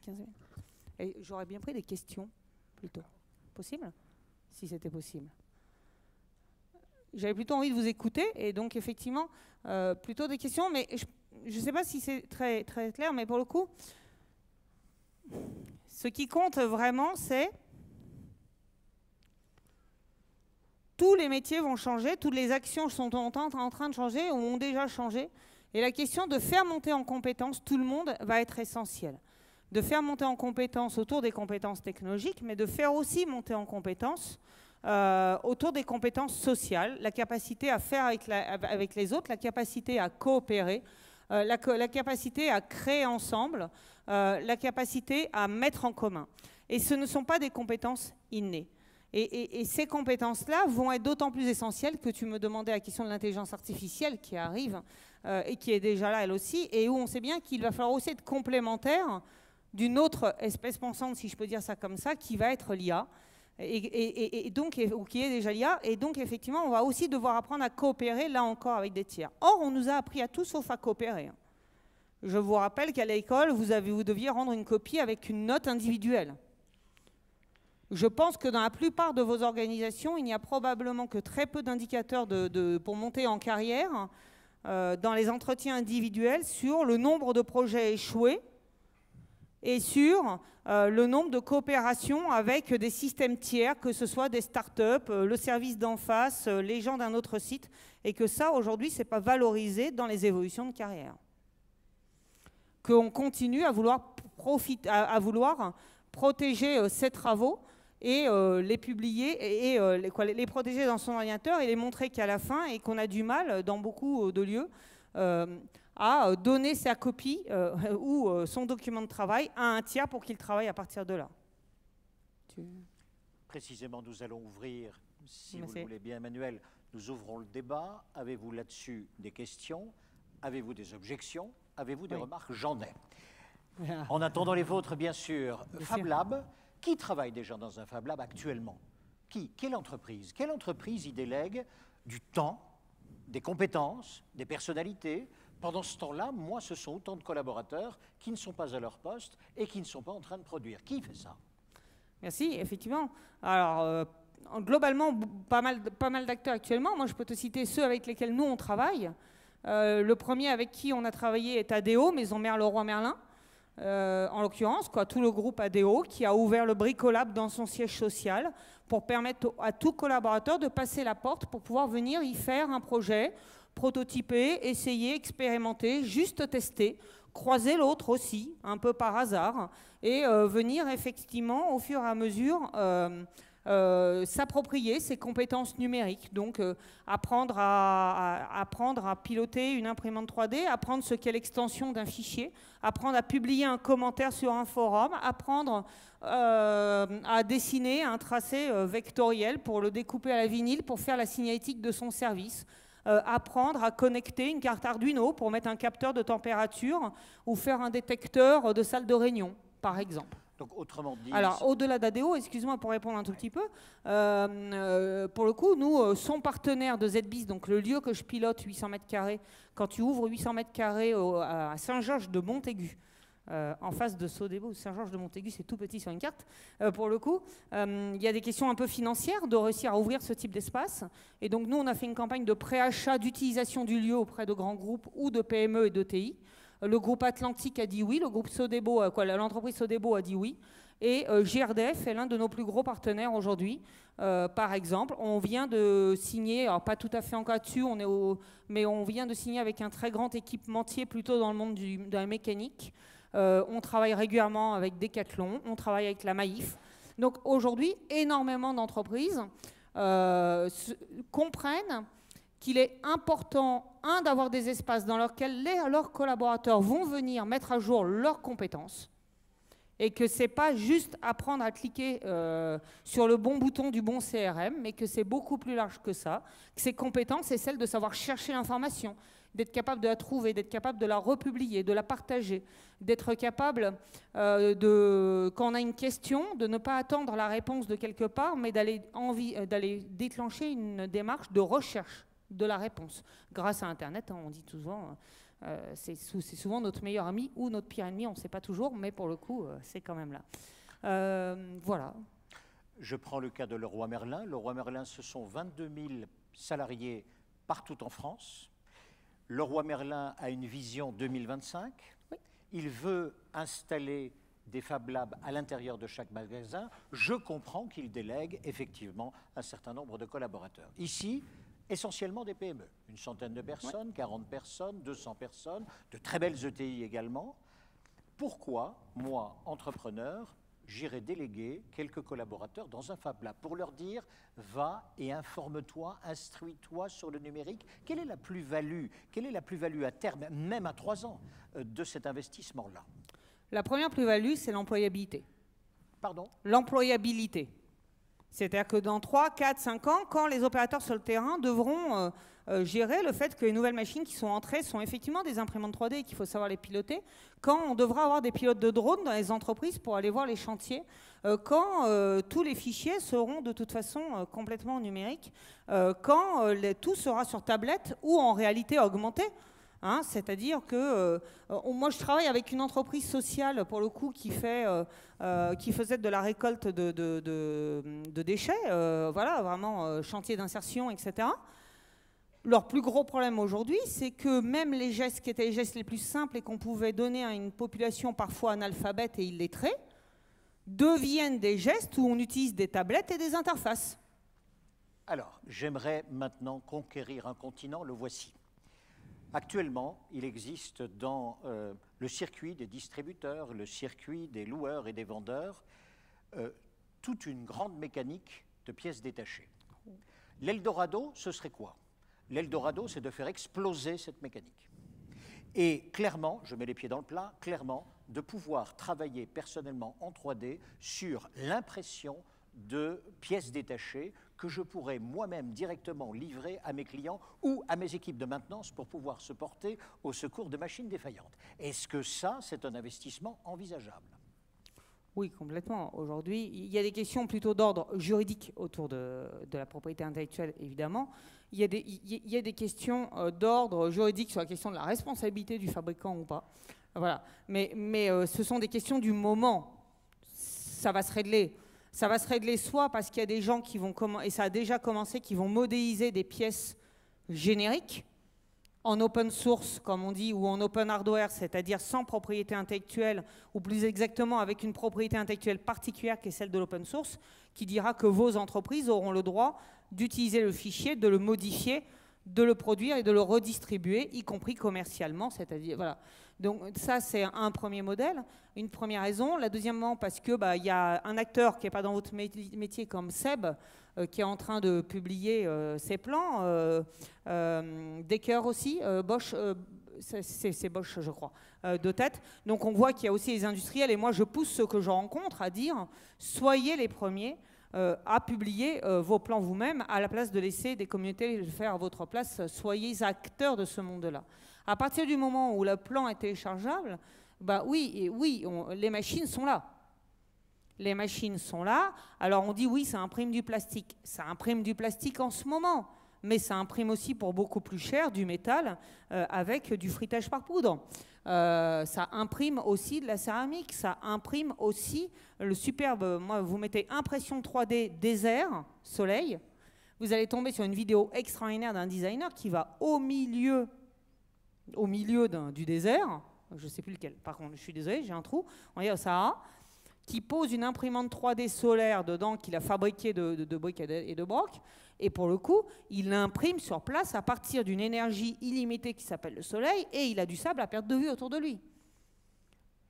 15 minutes. Et j'aurais bien pris des questions, plutôt. Possible? Si c'était possible. J'avais plutôt envie de vous écouter, et donc effectivement, plutôt des questions, mais je ne sais pas si c'est très, très clair, mais pour le coup, ce qui compte vraiment, c'est tous les métiers vont changer, toutes les actions sont en train de changer, ou ont déjà changé, et la question de faire monter en compétence tout le monde va être essentielle. De faire monter en compétence autour des compétences technologiques, mais de faire aussi monter en compétence autour des compétences sociales, la capacité à faire avec les autres, la capacité à coopérer, la capacité à créer ensemble, la capacité à mettre en commun. Et ce ne sont pas des compétences innées. Et ces compétences-là vont être d'autant plus essentielles que tu me demandais la question de l'intelligence artificielle qui arrive et qui est déjà là elle aussi, et où on sait bien qu'il va falloir aussi être complémentaire d'une autre espèce pensante, si je peux dire ça comme ça, qui va être l'IA. ou qui est déjà l'IA, et donc effectivement on va aussi devoir apprendre à coopérer là encore avec des tiers. Or on nous a appris à tout sauf à coopérer. Je vous rappelle qu'à l'école vous deviez rendre une copie avec une note individuelle. Je pense que dans la plupart de vos organisations il n'y a probablement que très peu d'indicateurs pour monter en carrière dans les entretiens individuels sur le nombre de projets échoués et sur le nombre de coopérations avec des systèmes tiers, que ce soit des startups, le service d'en face, les gens d'un autre site, et que ça, aujourd'hui, ce n'est pas valorisé dans les évolutions de carrière. Qu'on continue à vouloir protéger ces travaux et les publier et les protéger dans son ordinateur et les montrer qu'à la fin, et qu'on a du mal, dans beaucoup de lieux, à donner sa copie ou son document de travail à un tiers pour qu'il travaille à partir de là. Précisément, nous allons ouvrir, si vous le voulez bien, Emmanuel, nous ouvrons le débat. Avez-vous là-dessus des questions? Avez-vous des objections? Avez-vous des remarques? J'en ai. En attendant les vôtres, bien sûr. Fab Lab, qui travaille déjà dans un Fab Lab actuellement? Quelle entreprise? Quelle entreprise y délègue du temps, des compétences, des personnalités? Pendant ce temps-là, moi, ce sont autant de collaborateurs qui ne sont pas à leur poste et qui ne sont pas en train de produire. Qui fait ça? Merci, effectivement. Alors, globalement, pas mal d'acteurs actuellement. Moi, je peux te citer ceux avec lesquels nous, on travaille. Le premier avec qui on a travaillé est ADO, Maison Mère Leroy Merlin, en l'occurrence, tout le groupe ADO, qui a ouvert le Bricolab dans son siège social pour permettre à tout collaborateur de passer la porte pour pouvoir venir y faire un projet, prototyper, essayer, expérimenter, juste tester, croiser l'autre aussi, un peu par hasard, et venir effectivement, au fur et à mesure, s'approprier ses compétences numériques. Donc, apprendre à piloter une imprimante 3D, apprendre ce qu'est l'extension d'un fichier, apprendre à publier un commentaire sur un forum, apprendre à dessiner un tracé vectoriel pour le découper à la vinyle, pour faire la signalétique de son service. Apprendre à connecter une carte Arduino pour mettre un capteur de température ou faire un détecteur de salle de réunion, par exemple. Donc, autrement dit... Alors, au-delà d'ADO, excuse-moi pour répondre un tout petit peu, pour le coup, nous, son partenaire de ZBIS, donc le lieu que je pilote, 800 mètres carrés, quand tu ouvres 800 mètres carrés à Saint-Georges de Montaigu, en face de Sodebo, Saint-Georges de Montaigu, c'est tout petit sur une carte. Pour le coup, il y a des questions un peu financières de réussir à ouvrir ce type d'espace. Et donc, nous, on a fait une campagne de préachat d'utilisation du lieu auprès de grands groupes ou de PME et d'ETI. Le groupe Atlantique a dit oui, le groupe Sodebo, l'entreprise Sodebo a dit oui. Et GRDF est l'un de nos plus gros partenaires aujourd'hui. Par exemple, on vient de signer, alors pas tout à fait encore dessus, mais on vient de signer avec un très grand équipementier plutôt dans le monde de la mécanique. On travaille régulièrement avec Decathlon, on travaille avec la Maïf. Donc aujourd'hui, énormément d'entreprises comprennent qu'il est important, d'avoir des espaces dans lesquels leurs collaborateurs vont venir mettre à jour leurs compétences et que ce n'est pas juste apprendre à cliquer sur le bon bouton du bon CRM, mais que c'est beaucoup plus large que ça, que ces compétences, c'est celle de savoir chercher l'information, d'être capable de la trouver, d'être capable de la republier, de la partager, d'être capable, quand on a une question, de ne pas attendre la réponse de quelque part, mais d'aller déclencher une démarche de recherche de la réponse. Grâce à Internet, on dit souvent, c'est souvent notre meilleur ami ou notre pire ennemi, on ne sait pas toujours, mais pour le coup, c'est quand même là. Voilà. Je prends le cas de Leroy Merlin. Leroy Merlin, ce sont 22 000 salariés partout en France. Leroy Merlin a une vision 2025. Oui. Il veut installer des Fab Labs à l'intérieur de chaque magasin. Je comprends qu'il délègue effectivement un certain nombre de collaborateurs. Ici, essentiellement des PME, une centaine de personnes, 40 personnes, 200 personnes, de très belles ETI également. Pourquoi, moi, entrepreneur, j'irai déléguer quelques collaborateurs dans un Fab Lab pour leur dire « va et informe-toi, instruis-toi sur le numérique ». Quelle est la plus-value? Quelle est la plus-value à terme, même à 3 ans, de cet investissement-là? La première plus-value, c'est l'employabilité. Pardon? L'employabilité. C'est-à-dire que dans 3, 4, 5 ans, quand les opérateurs sur le terrain devront gérer le fait que les nouvelles machines qui sont entrées sont effectivement des imprimantes 3D et qu'il faut savoir les piloter, quand on devra avoir des pilotes de drones dans les entreprises pour aller voir les chantiers, quand tous les fichiers seront de toute façon complètement numériques, quand tout sera sur tablette ou en réalité augmentée. Hein, c'est-à-dire que moi je travaille avec une entreprise sociale pour le coup qui faisait de la récolte de déchets, voilà, vraiment chantier d'insertion, etc. Leur plus gros problème aujourd'hui, c'est que même les gestes qui étaient les gestes les plus simples et qu'on pouvait donner à une population parfois analphabète et illettrée, deviennent des gestes où on utilise des tablettes et des interfaces. Alors, j'aimerais maintenant conquérir un continent, le voici. Actuellement, il existe dans le circuit des distributeurs, le circuit des loueurs et des vendeurs, toute une grande mécanique de pièces détachées. L'Eldorado, ce serait quoi? L'Eldorado, c'est de faire exploser cette mécanique. Et clairement, je mets les pieds dans le plat, clairement, de pouvoir travailler personnellement en 3D sur l'impression de pièces détachées que je pourrais moi-même directement livrer à mes clients ou à mes équipes de maintenance pour pouvoir se porter au secours de machines défaillantes. Est-ce que ça, c'est un investissement envisageable? Oui, complètement. Aujourd'hui, il y a des questions plutôt d'ordre juridique autour de la propriété intellectuelle, évidemment. Il y a des questions d'ordre juridique sur la question de la responsabilité du fabricant ou pas. Voilà. Mais ce sont des questions du moment. Ça va se régler. Ça va se régler soit parce qu'il y a des gens qui vont, et ça a déjà commencé, qui vont modéliser des pièces génériques en open source, comme on dit, ou en open hardware, c'est-à-dire sans propriété intellectuelle, ou plus exactement avec une propriété intellectuelle particulière qui est celle de l'open source, qui dira que vos entreprises auront le droit d'utiliser le fichier, de le modifier, de le produire et de le redistribuer, y compris commercialement, c'est-à-dire, voilà. Donc ça, c'est un premier modèle, une première raison. La deuxièmement, parce que y a un acteur qui n'est pas dans votre métier comme Seb, qui est en train de publier ses plans, Decker aussi, Bosch, c'est Bosch, je crois, de tête. Donc on voit qu'il y a aussi les industriels, et moi je pousse ceux que je rencontre à dire, soyez les premiers à publier vos plans vous-même, à la place de laisser des communautés le faire à votre place, soyez acteurs de ce monde-là. À partir du moment où le plan est téléchargeable, oui, les machines sont là. Les machines sont là. Alors on dit oui, ça imprime du plastique. Ça imprime du plastique en ce moment, mais ça imprime aussi pour beaucoup plus cher du métal avec du frittage par poudre. Ça imprime aussi de la céramique. Ça imprime aussi le superbe. Moi, vous mettez impression 3D désert, soleil. Vous allez tomber sur une vidéo extraordinaire d'un designer qui va au milieu du désert. Je ne sais plus lequel. Par contre, je suis désolé, j'ai un trou. On est au Sahara, qui pose une imprimante 3D solaire dedans qu'il a fabriquée de briques et de brocs. Et pour le coup, il l'imprime sur place à partir d'une énergie illimitée qui s'appelle le soleil, et il a du sable à perte de vue autour de lui.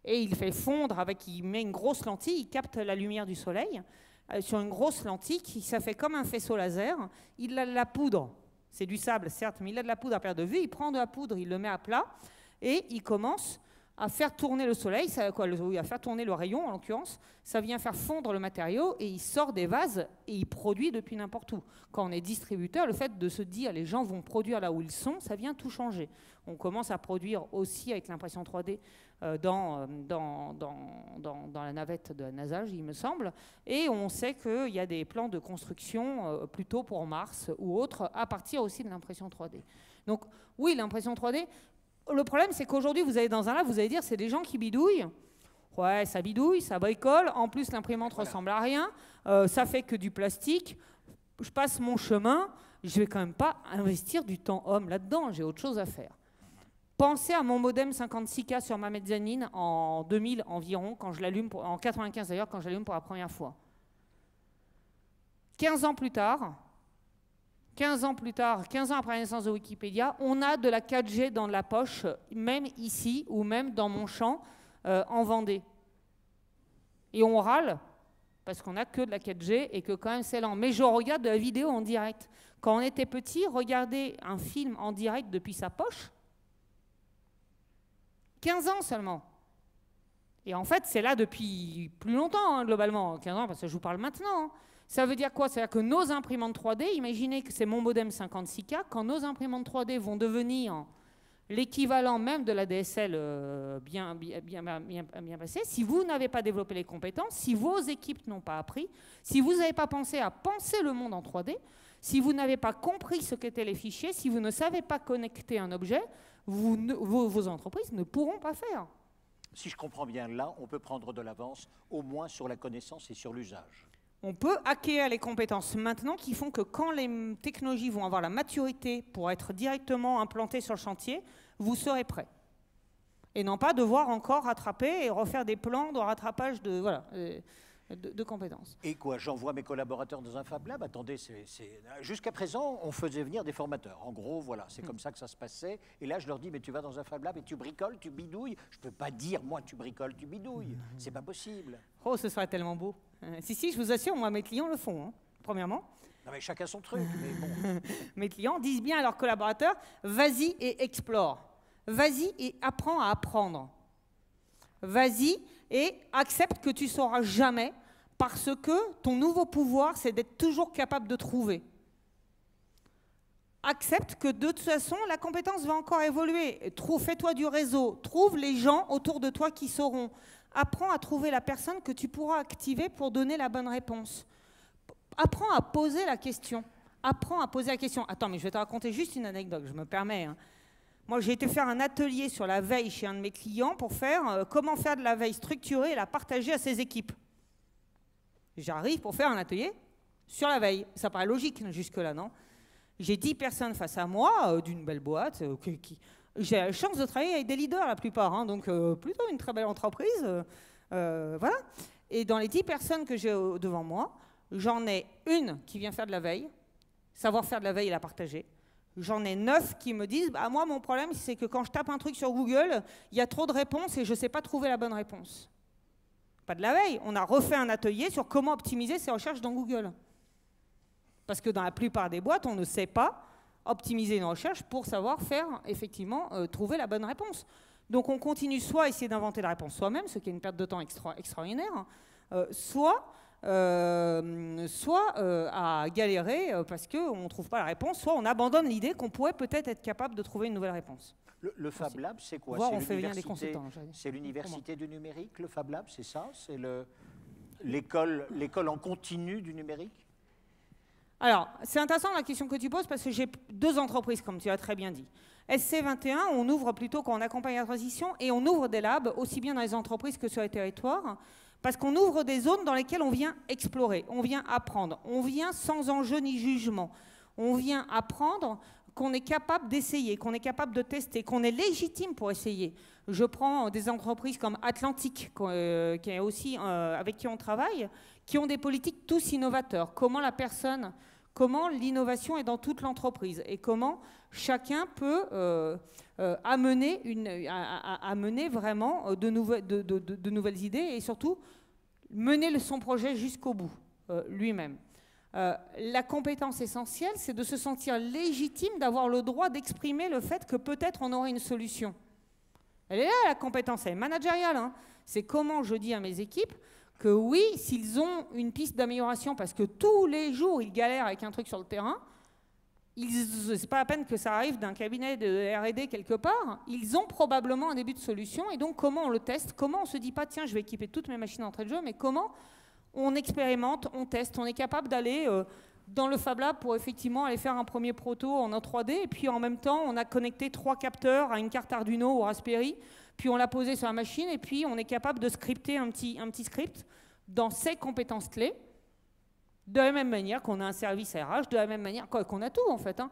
Et il fait fondre il met une grosse lentille, il capte la lumière du soleil sur une grosse lentille, ça fait comme un faisceau laser. Il a de la poudre. C'est du sable, certes, mais il a de la poudre à perte de vue. Il prend de la poudre, il le met à plat, et il commence à faire tourner le soleil, à faire tourner le rayon en l'occurrence, ça vient faire fondre le matériau et il sort des vases et il produit depuis n'importe où. Quand on est distributeur, le fait de se dire les gens vont produire là où ils sont, ça vient tout changer. On commence à produire aussi avec l'impression 3D dans la navette de Nasage, il me semble, et on sait qu'il y a des plans de construction plutôt pour Mars ou autre à partir aussi de l'impression 3D. Donc oui, l'impression 3D. Le problème, c'est qu'aujourd'hui, vous allez dans un lab, vous allez dire, c'est des gens qui bidouillent. Ouais, ça bidouille, ça bricole. En plus, l'imprimante ressemble à rien. Ça fait que du plastique. Je passe mon chemin. Je vais quand même pas investir du temps homme là-dedans. J'ai autre chose à faire. Pensez à mon modem 56K sur ma mezzanine en 2000 environ, quand je l'allume, en 95 d'ailleurs, quand je l'allume pour la première fois. 15 ans plus tard, 15 ans après la naissance de Wikipédia, on a de la 4G dans la poche, même ici ou même dans mon champ en Vendée. Et on râle parce qu'on n'a que de la 4G et que quand même c'est lent. Mais je regarde de la vidéo en direct. Quand on était petit, regarder un film en direct depuis sa poche, 15 ans seulement. Et en fait, c'est là depuis plus longtemps, hein, globalement, 15 ans, parce que je vous parle maintenant. Hein. Ça veut dire quoi? C'est-à-dire que nos imprimantes 3D, imaginez que c'est mon modem 56K, quand nos imprimantes 3D vont devenir l'équivalent même de la DSL bien passée, si vous n'avez pas développé les compétences, si vos équipes n'ont pas appris, si vous n'avez pas pensé à penser le monde en 3D, si vous n'avez pas compris ce qu'étaient les fichiers, si vous ne savez pas connecter un objet, vos entreprises ne pourront pas faire. Si je comprends bien, là, on peut prendre de l'avance, au moins sur la connaissance et sur l'usage. On peut acquérir les compétences maintenant qui font que quand les technologies vont avoir la maturité pour être directement implantées sur le chantier, vous serez prêt. Et non pas devoir encore rattraper et refaire des plans de rattrapage de compétences. Et quoi, j'envoie mes collaborateurs dans un Fab Lab? Attendez, jusqu'à présent, on faisait venir des formateurs. En gros, voilà, c'est comme ça que ça se passait. Et là, je leur dis, mais tu vas dans un Fab Lab et tu bricoles, tu bidouilles. Je ne peux pas dire, moi, tu bricoles, tu bidouilles. C'est pas possible. Oh, ce serait tellement beau. Si, je vous assure, moi, mes clients le font, hein, premièrement. Non, mais chacun son truc. Mais bon. Mes clients disent bien à leurs collaborateurs, vas-y et explore. Vas-y et apprends à apprendre. Vas-y et accepte que tu ne sauras jamais parce que ton nouveau pouvoir, c'est d'être toujours capable de trouver. Accepte que de toute façon, la compétence va encore évoluer. Fais-toi du réseau. Trouve les gens autour de toi qui sauront. Apprends à trouver la personne que tu pourras activer pour donner la bonne réponse. Apprends à poser la question. Apprends à poser la question. Attends, mais je vais te raconter juste une anecdote, je me permets. Hein. Moi, j'ai été faire un atelier sur la veille chez un de mes clients pour faire comment faire de la veille structurée et la partager à ses équipes. J'arrive pour faire un atelier sur la veille. Ça paraît logique jusque-là, non? J'ai 10 personnes face à moi, d'une belle boîte. J'ai la chance de travailler avec des leaders, la plupart, hein, donc plutôt une très belle entreprise. Voilà. Et dans les 10 personnes que j'ai devant moi, j'en ai une qui vient faire de la veille, savoir faire de la veille et la partager. J'en ai 9 qui me disent bah, moi, mon problème, c'est que quand je tape un truc sur Google, il y a trop de réponses et je ne sais pas trouver la bonne réponse. Pas de la veille. On a refait un atelier sur comment optimiser ses recherches dans Google. Parce que dans la plupart des boîtes, on ne sait pas optimiser une recherche pour savoir faire, effectivement, trouver la bonne réponse. Donc, on continue soit à essayer d'inventer la réponse soi-même, ce qui est une perte de temps extraordinaire, soit à galérer parce qu'on ne trouve pas la réponse, soit on abandonne l'idée qu'on pourrait peut-être être capable de trouver une nouvelle réponse. Le Fab Lab, c'est quoi? C'est l'université du numérique, le Fab Lab, c'est ça? C'est l'école en continu du numérique? Alors, c'est intéressant la question que tu poses parce que j'ai 2 entreprises, comme tu as très bien dit. SC21, on ouvre plutôt quand on accompagne la transition et on ouvre des labs, aussi bien dans les entreprises que sur les territoires, parce qu'on ouvre des zones dans lesquelles on vient explorer, on vient apprendre, on vient sans enjeu ni jugement, on vient apprendre qu'on est capable d'essayer, qu'on est capable de tester, qu'on est légitime pour essayer. Je prends des entreprises comme Atlantique, qui est aussi, avec qui on travaille, qui ont des politiques tous innovateurs. Comment l'innovation est dans toute l'entreprise et comment chacun peut amener vraiment de nouvelles idées et surtout mener son projet jusqu'au bout lui-même. La compétence essentielle, c'est de se sentir légitime, d'avoir le droit d'exprimer le fait que peut-être on aurait une solution. Elle est là, la compétence, elle est managériale. Hein. C'est comment je dis à mes équipes que oui, s'ils ont une piste d'amélioration, parce que tous les jours, ils galèrent avec un truc sur le terrain, c'est pas la peine que ça arrive d'un cabinet de R&D quelque part, ils ont probablement un début de solution, et donc comment on le teste, comment on se dit pas, tiens, je vais équiper toutes mes machines d'entrée de jeu, mais comment on expérimente, on teste, on est capable d'aller dans le Fab Lab pour effectivement aller faire un premier proto en 3D, et puis en même temps, on a connecté 3 capteurs à une carte Arduino ou Raspberry, puis on l'a posé sur la machine, et puis on est capable de scripter un petit script dans ces compétences clés, de la même manière qu'on a un service RH, de la même manière qu'on a tout en fait. Hein.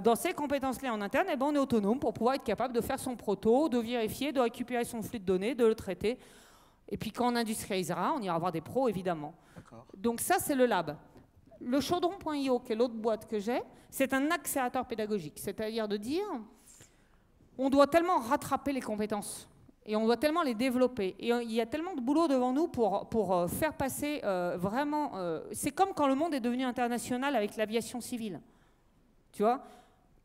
Dans ces compétences clés en interne, eh ben, on est autonome pour pouvoir être capable de faire son proto, de vérifier, de récupérer son flux de données, de le traiter. Et puis quand on industrialisera, on ira voir des pros évidemment. Donc ça, c'est le lab. Le chaudron.io, qui est l'autre boîte que j'ai, c'est un accélérateur pédagogique. C'est-à-dire de dire, on doit tellement rattraper les compétences et on doit tellement les développer. Et il y a tellement de boulot devant nous pour faire passer vraiment... c'est comme quand le monde est devenu international avec l'aviation civile. Tu vois,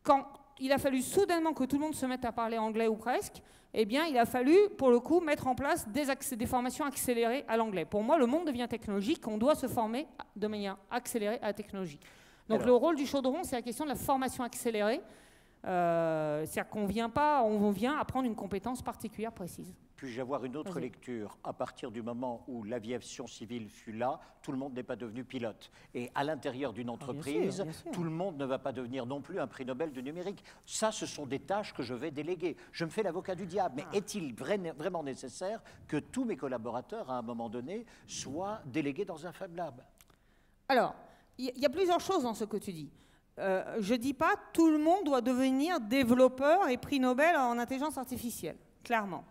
quand il a fallu soudainement que tout le monde se mette à parler anglais ou presque, eh bien, il a fallu, pour le coup, mettre en place des formations accélérées à l'anglais. Pour moi, le monde devient technologique, on doit se former de manière accélérée à la technologie. Donc, le rôle du chaudron, c'est la question de la formation accélérée. C'est-à-dire qu'on on vient apprendre une compétence particulière précise. Puis-je avoir une autre lecture? À partir du moment où l'aviation civile fut là, tout le monde n'est pas devenu pilote. Et à l'intérieur d'une entreprise, bien sûr. Tout le monde ne va pas devenir non plus un prix Nobel du numérique. Ça, ce sont des tâches que je vais déléguer. Je me fais l'avocat du diable. Mais est-il vraiment nécessaire que tous mes collaborateurs, à un moment donné, soient délégués dans un Fab Lab? Alors, il y a plusieurs choses dans ce que tu dis. Je ne dis pas tout le monde doit devenir développeur et prix Nobel en intelligence artificielle, clairement.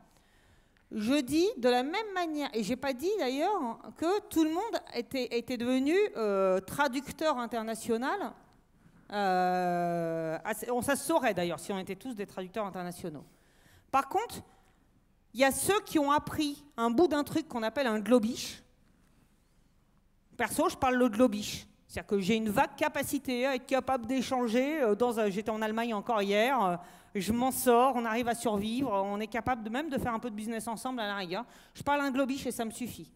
Je dis de la même manière, et je n'ai pas dit d'ailleurs que tout le monde était devenu traducteur international. Ça se saurait d'ailleurs si on était tous des traducteurs internationaux. Par contre, il y a ceux qui ont appris un bout d'un truc qu'on appelle un globish. Perso, je parle le globish. C'est-à-dire que j'ai une vague capacité à être capable d'échanger. J'étais en Allemagne encore hier, je m'en sors, on arrive à survivre, on est capable même de faire un peu de business ensemble à la rigueur. Je parle un globish et ça me suffit.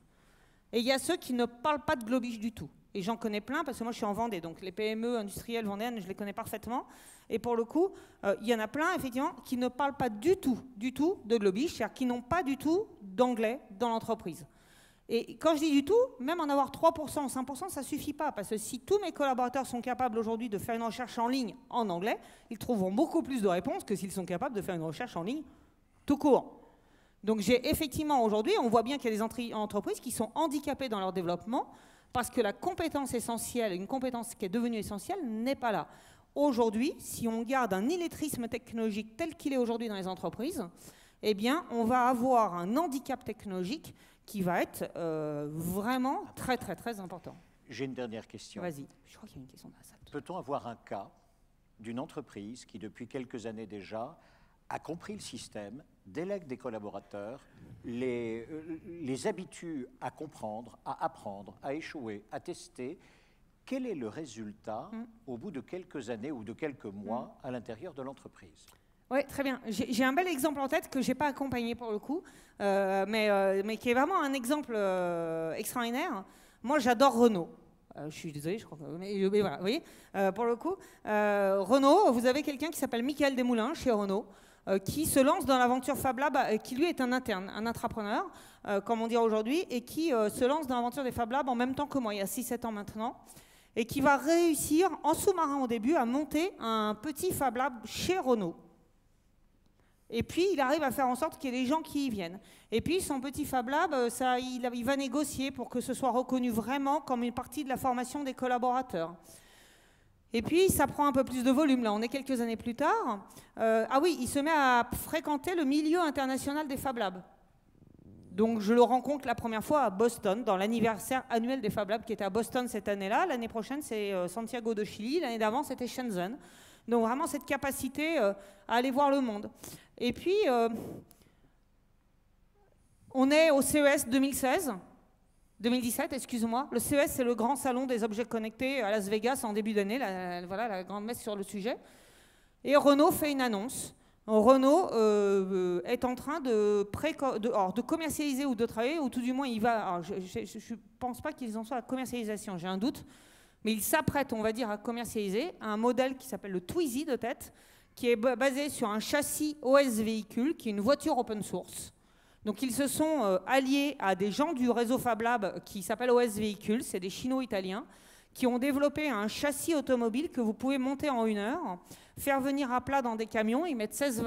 Et il y a ceux qui ne parlent pas de globish du tout. Et j'en connais plein parce que moi je suis en Vendée, donc les PME industrielles vendéennes, je les connais parfaitement. Et pour le coup, il y en a plein effectivement qui ne parlent pas du tout de globish, c'est-à-dire qui n'ont pas du tout d'anglais dans l'entreprise. Et quand je dis du tout, même en avoir 3% ou 5%, ça ne suffit pas. Parce que si tous mes collaborateurs sont capables aujourd'hui de faire une recherche en ligne en anglais, ils trouveront beaucoup plus de réponses que s'ils sont capables de faire une recherche en ligne tout court. Donc j'ai effectivement aujourd'hui, on voit bien qu'il y a des entreprises qui sont handicapées dans leur développement parce que la compétence essentielle, une compétence qui est devenue essentielle, n'est pas là. Aujourd'hui, si on garde un illettrisme technologique tel qu'il est aujourd'hui dans les entreprises, eh bien, on va avoir un handicap technologique qui va être vraiment très, très, très important. J'ai une dernière question. Vas-y, je crois qu'il y a une question dans la salle. Peut-on avoir un cas d'une entreprise qui, depuis quelques années déjà, a compris le système, délègue des collaborateurs, les habitue à comprendre, à apprendre, à échouer, à tester? Quel est le résultat au bout de quelques années ou de quelques mois à l'intérieur de l'entreprise? Oui, très bien. J'ai un bel exemple en tête que je n'ai pas accompagné pour le coup, mais qui est vraiment un exemple extraordinaire. Moi, j'adore Renault. Je suis désolée, je crois que... Mais voilà, vous voyez, pour le coup, Renault, vous avez quelqu'un qui s'appelle Michael Desmoulins chez Renault, qui se lance dans l'aventure Fab Lab, qui lui est un interne, un intrapreneur, comme on dirait aujourd'hui, et qui se lance dans l'aventure des Fab Labs en même temps que moi, il y a 6-7 ans maintenant, et qui va réussir, en sous-marin au début, à monter un petit Fab Lab chez Renault. Et puis, il arrive à faire en sorte qu'il y ait des gens qui y viennent. Et puis, son petit Fab Lab, il va négocier pour que ce soit reconnu vraiment comme une partie de la formation des collaborateurs. Et puis, ça prend un peu plus de volume. Là, on est quelques années plus tard. Ah oui, il se met à fréquenter le milieu international des Fab Labs. Donc, je le rencontre la première fois à Boston, dans l'anniversaire annuel des Fab Labs qui était à Boston cette année-là. L'année prochaine, c'est Santiago de Chili. L'année d'avant, c'était Shenzhen. Donc, vraiment, cette capacité à aller voir le monde. Et puis, on est au CES 2017, excuse-moi. Le CES, c'est le grand salon des objets connectés à Las Vegas en début d'année, voilà la grande messe sur le sujet. Et Renault fait une annonce. Renault est en train de commercialiser ou de travailler, ou tout du moins, il va... Alors, je ne pense pas qu'ils en soient à la commercialisation, j'ai un doute, mais il s'apprête, on va dire, à commercialiser un modèle qui s'appelle le Twizy de tête, qui est basé sur un châssis OS véhicule, qui est une voiture open source. Donc ils se sont alliés à des gens du réseau Fab Lab qui s'appelle OS véhicule, c'est des Chino-Italiens, qui ont développé un châssis automobile que vous pouvez monter en 1 heure, faire venir à plat dans des camions, ils mettent 16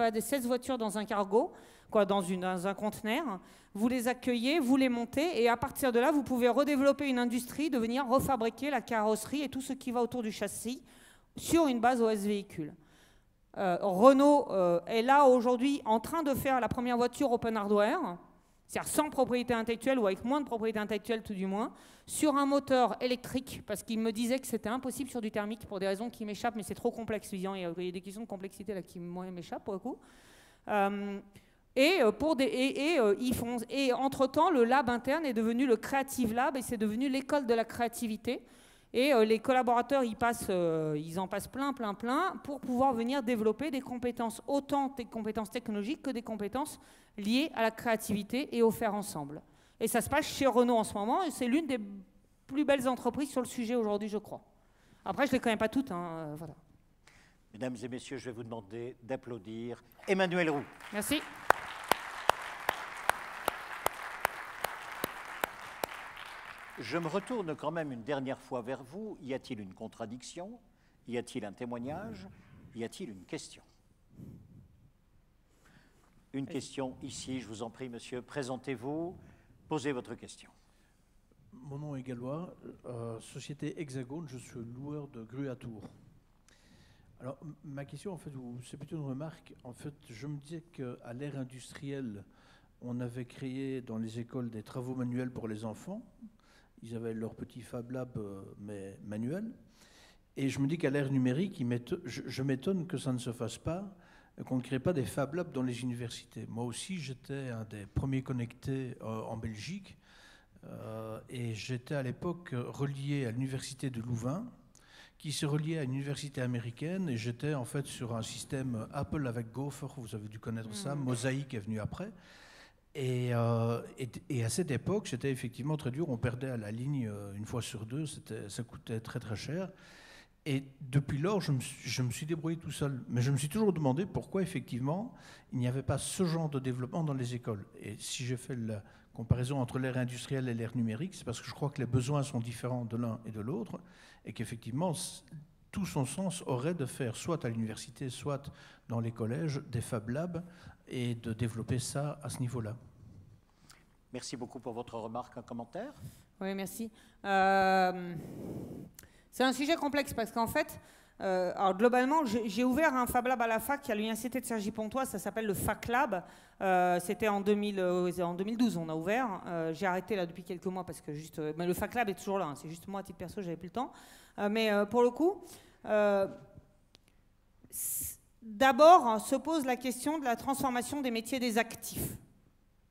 voitures dans un cargo, dans un conteneur, vous les accueillez, vous les montez, et à partir de là, vous pouvez redévelopper une industrie, de venir refabriquer la carrosserie et tout ce qui va autour du châssis sur une base OS véhicule. Renault est là aujourd'hui en train de faire la première voiture open hardware, c'est-à-dire sans propriété intellectuelle ou avec moins de propriété intellectuelle tout du moins, sur un moteur électrique, parce qu'il me disait que c'était impossible sur du thermique pour des raisons qui m'échappent, mais c'est trop complexe, il y a des questions de complexité là qui m'échappent pour le coup. Et entre-temps, le lab interne est devenu le Creative Lab et c'est devenu l'école de la créativité. Et les collaborateurs, ils en passent plein pour pouvoir venir développer des compétences, autant des compétences technologiques que des compétences liées à la créativité et au faire ensemble. Et ça se passe chez Renault en ce moment, et c'est l'une des plus belles entreprises sur le sujet aujourd'hui, je crois. Après, je ne les connais pas toutes. Voilà. Mesdames et messieurs, je vais vous demander d'applaudir Emmanuel Roux. Merci. Je me retourne quand même une dernière fois vers vous. Y a-t-il une contradiction? Y a-t-il un témoignage? Y a-t-il une question? Une question ici, je vous en prie, monsieur. Présentez-vous, posez votre question. Mon nom est Gallois, société Hexagone, je suis loueur de grues à Tours. Alors, ma question, en fait, c'est plutôt une remarque. En fait, je me disais qu'à l'ère industrielle, on avait créé dans les écoles des travaux manuels pour les enfants. Ils avaient leur petit Fab Lab, mais manuel. Et je me dis qu'à l'ère numérique, je m'étonne que ça ne se fasse pas, qu'on ne crée pas des Fab Labs dans les universités. Moi aussi, j'étais un des premiers connectés en Belgique. Et j'étais à l'époque relié à l'université de Louvain, qui se reliait à une université américaine. Et j'étais en fait sur un système Apple avec Gopher, vous avez dû connaître ça. Mosaic est venu après. Et à cette époque, c'était effectivement très dur. On perdait à la ligne une fois sur deux. Ça coûtait très très cher. Et depuis lors, je me suis débrouillé tout seul. Mais je me suis toujours demandé pourquoi, effectivement, il n'y avait pas ce genre de développement dans les écoles. Et si j'ai fait la comparaison entre l'ère industrielle et l'ère numérique, c'est parce que je crois que les besoins sont différents de l'un et de l'autre, et qu'effectivement, tout son sens aurait de faire, soit à l'université, soit dans les collèges, des Fab Labs, et de développer ça à ce niveau-là. Merci beaucoup pour votre remarque. Un commentaire? Oui, merci. C'est un sujet complexe parce qu'en fait, alors globalement, j'ai ouvert un Fab Lab à la fac à l'université de Cergy-Pontoise, ça s'appelle le Fac Lab. C'était en 2012, on a ouvert. J'ai arrêté là depuis quelques mois parce que mais le Fac Lab est toujours là. C'est juste moi, à titre perso, j'avais plus le temps. Mais pour le coup, d'abord se pose la question de la transformation des métiers des actifs.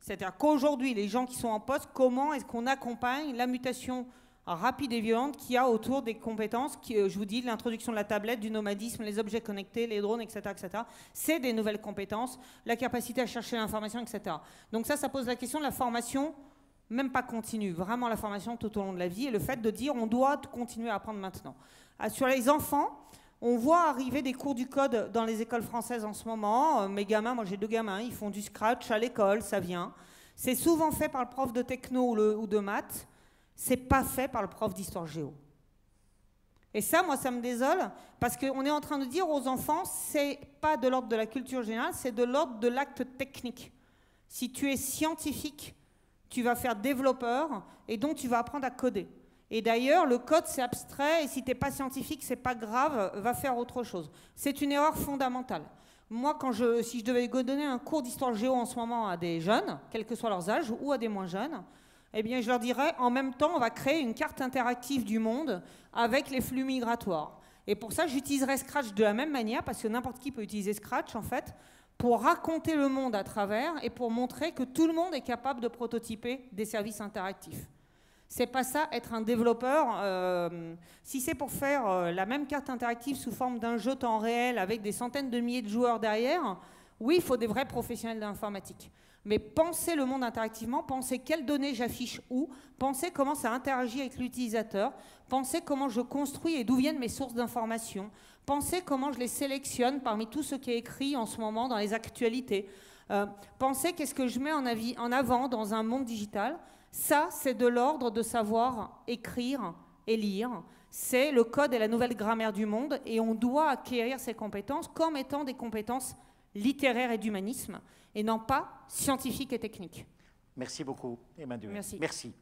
C'est-à-dire qu'aujourd'hui, les gens qui sont en poste, comment est-ce qu'on accompagne la mutation rapide et violente qu'il y a autour des compétences, je vous dis, l'introduction de la tablette, du nomadisme, les objets connectés, les drones, etc. etc. C'est des nouvelles compétences, la capacité à chercher l'information, etc. Donc ça pose la question de la formation, même pas continue, vraiment la formation tout au long de la vie, et le fait de dire on doit continuer à apprendre maintenant. Sur les enfants, on voit arriver des cours du code dans les écoles françaises en ce moment. Mes gamins, moi j'ai 2 gamins, ils font du scratch à l'école, ça vient. C'est souvent fait par le prof de techno ou de maths. C'est pas fait par le prof d'histoire géo. Et ça, moi, ça me désole, parce qu'on est en train de dire aux enfants, c'est pas de l'ordre de la culture générale, c'est de l'ordre de l'acte technique. Si tu es scientifique, tu vas faire développeur, et donc tu vas apprendre à coder. Et d'ailleurs, le code, c'est abstrait, et si tu n'es pas scientifique, c'est pas grave, va faire autre chose. C'est une erreur fondamentale. Moi, si je devais donner un cours d'histoire géo en ce moment à des jeunes, quel que soit leurs âges, ou à des moins jeunes, eh bien, je leur dirais, en même temps, on va créer une carte interactive du monde avec les flux migratoires. Et pour ça, j'utiliserai Scratch de la même manière, parce que n'importe qui peut utiliser Scratch, en fait, pour raconter le monde à travers et pour montrer que tout le monde est capable de prototyper des services interactifs. C'est pas ça, être un développeur. Si c'est pour faire la même carte interactive sous forme d'un jeu temps réel avec des centaines de milliers de joueurs derrière, oui, il faut des vrais professionnels de l'informatique. Mais pensez le monde interactivement, pensez quelles données j'affiche où, pensez comment ça interagit avec l'utilisateur, pensez comment je construis et d'où viennent mes sources d'informations, pensez comment je les sélectionne parmi tout ce qui est écrit en ce moment dans les actualités, pensez qu'est-ce que je mets en avant dans un monde digital. Ça, c'est de l'ordre de savoir écrire et lire. C'est le code et la nouvelle grammaire du monde et on doit acquérir ces compétences comme étant des compétences littéraires et d'humanisme et non pas scientifiques et techniques. Merci beaucoup, Emmanuel. Merci. Merci.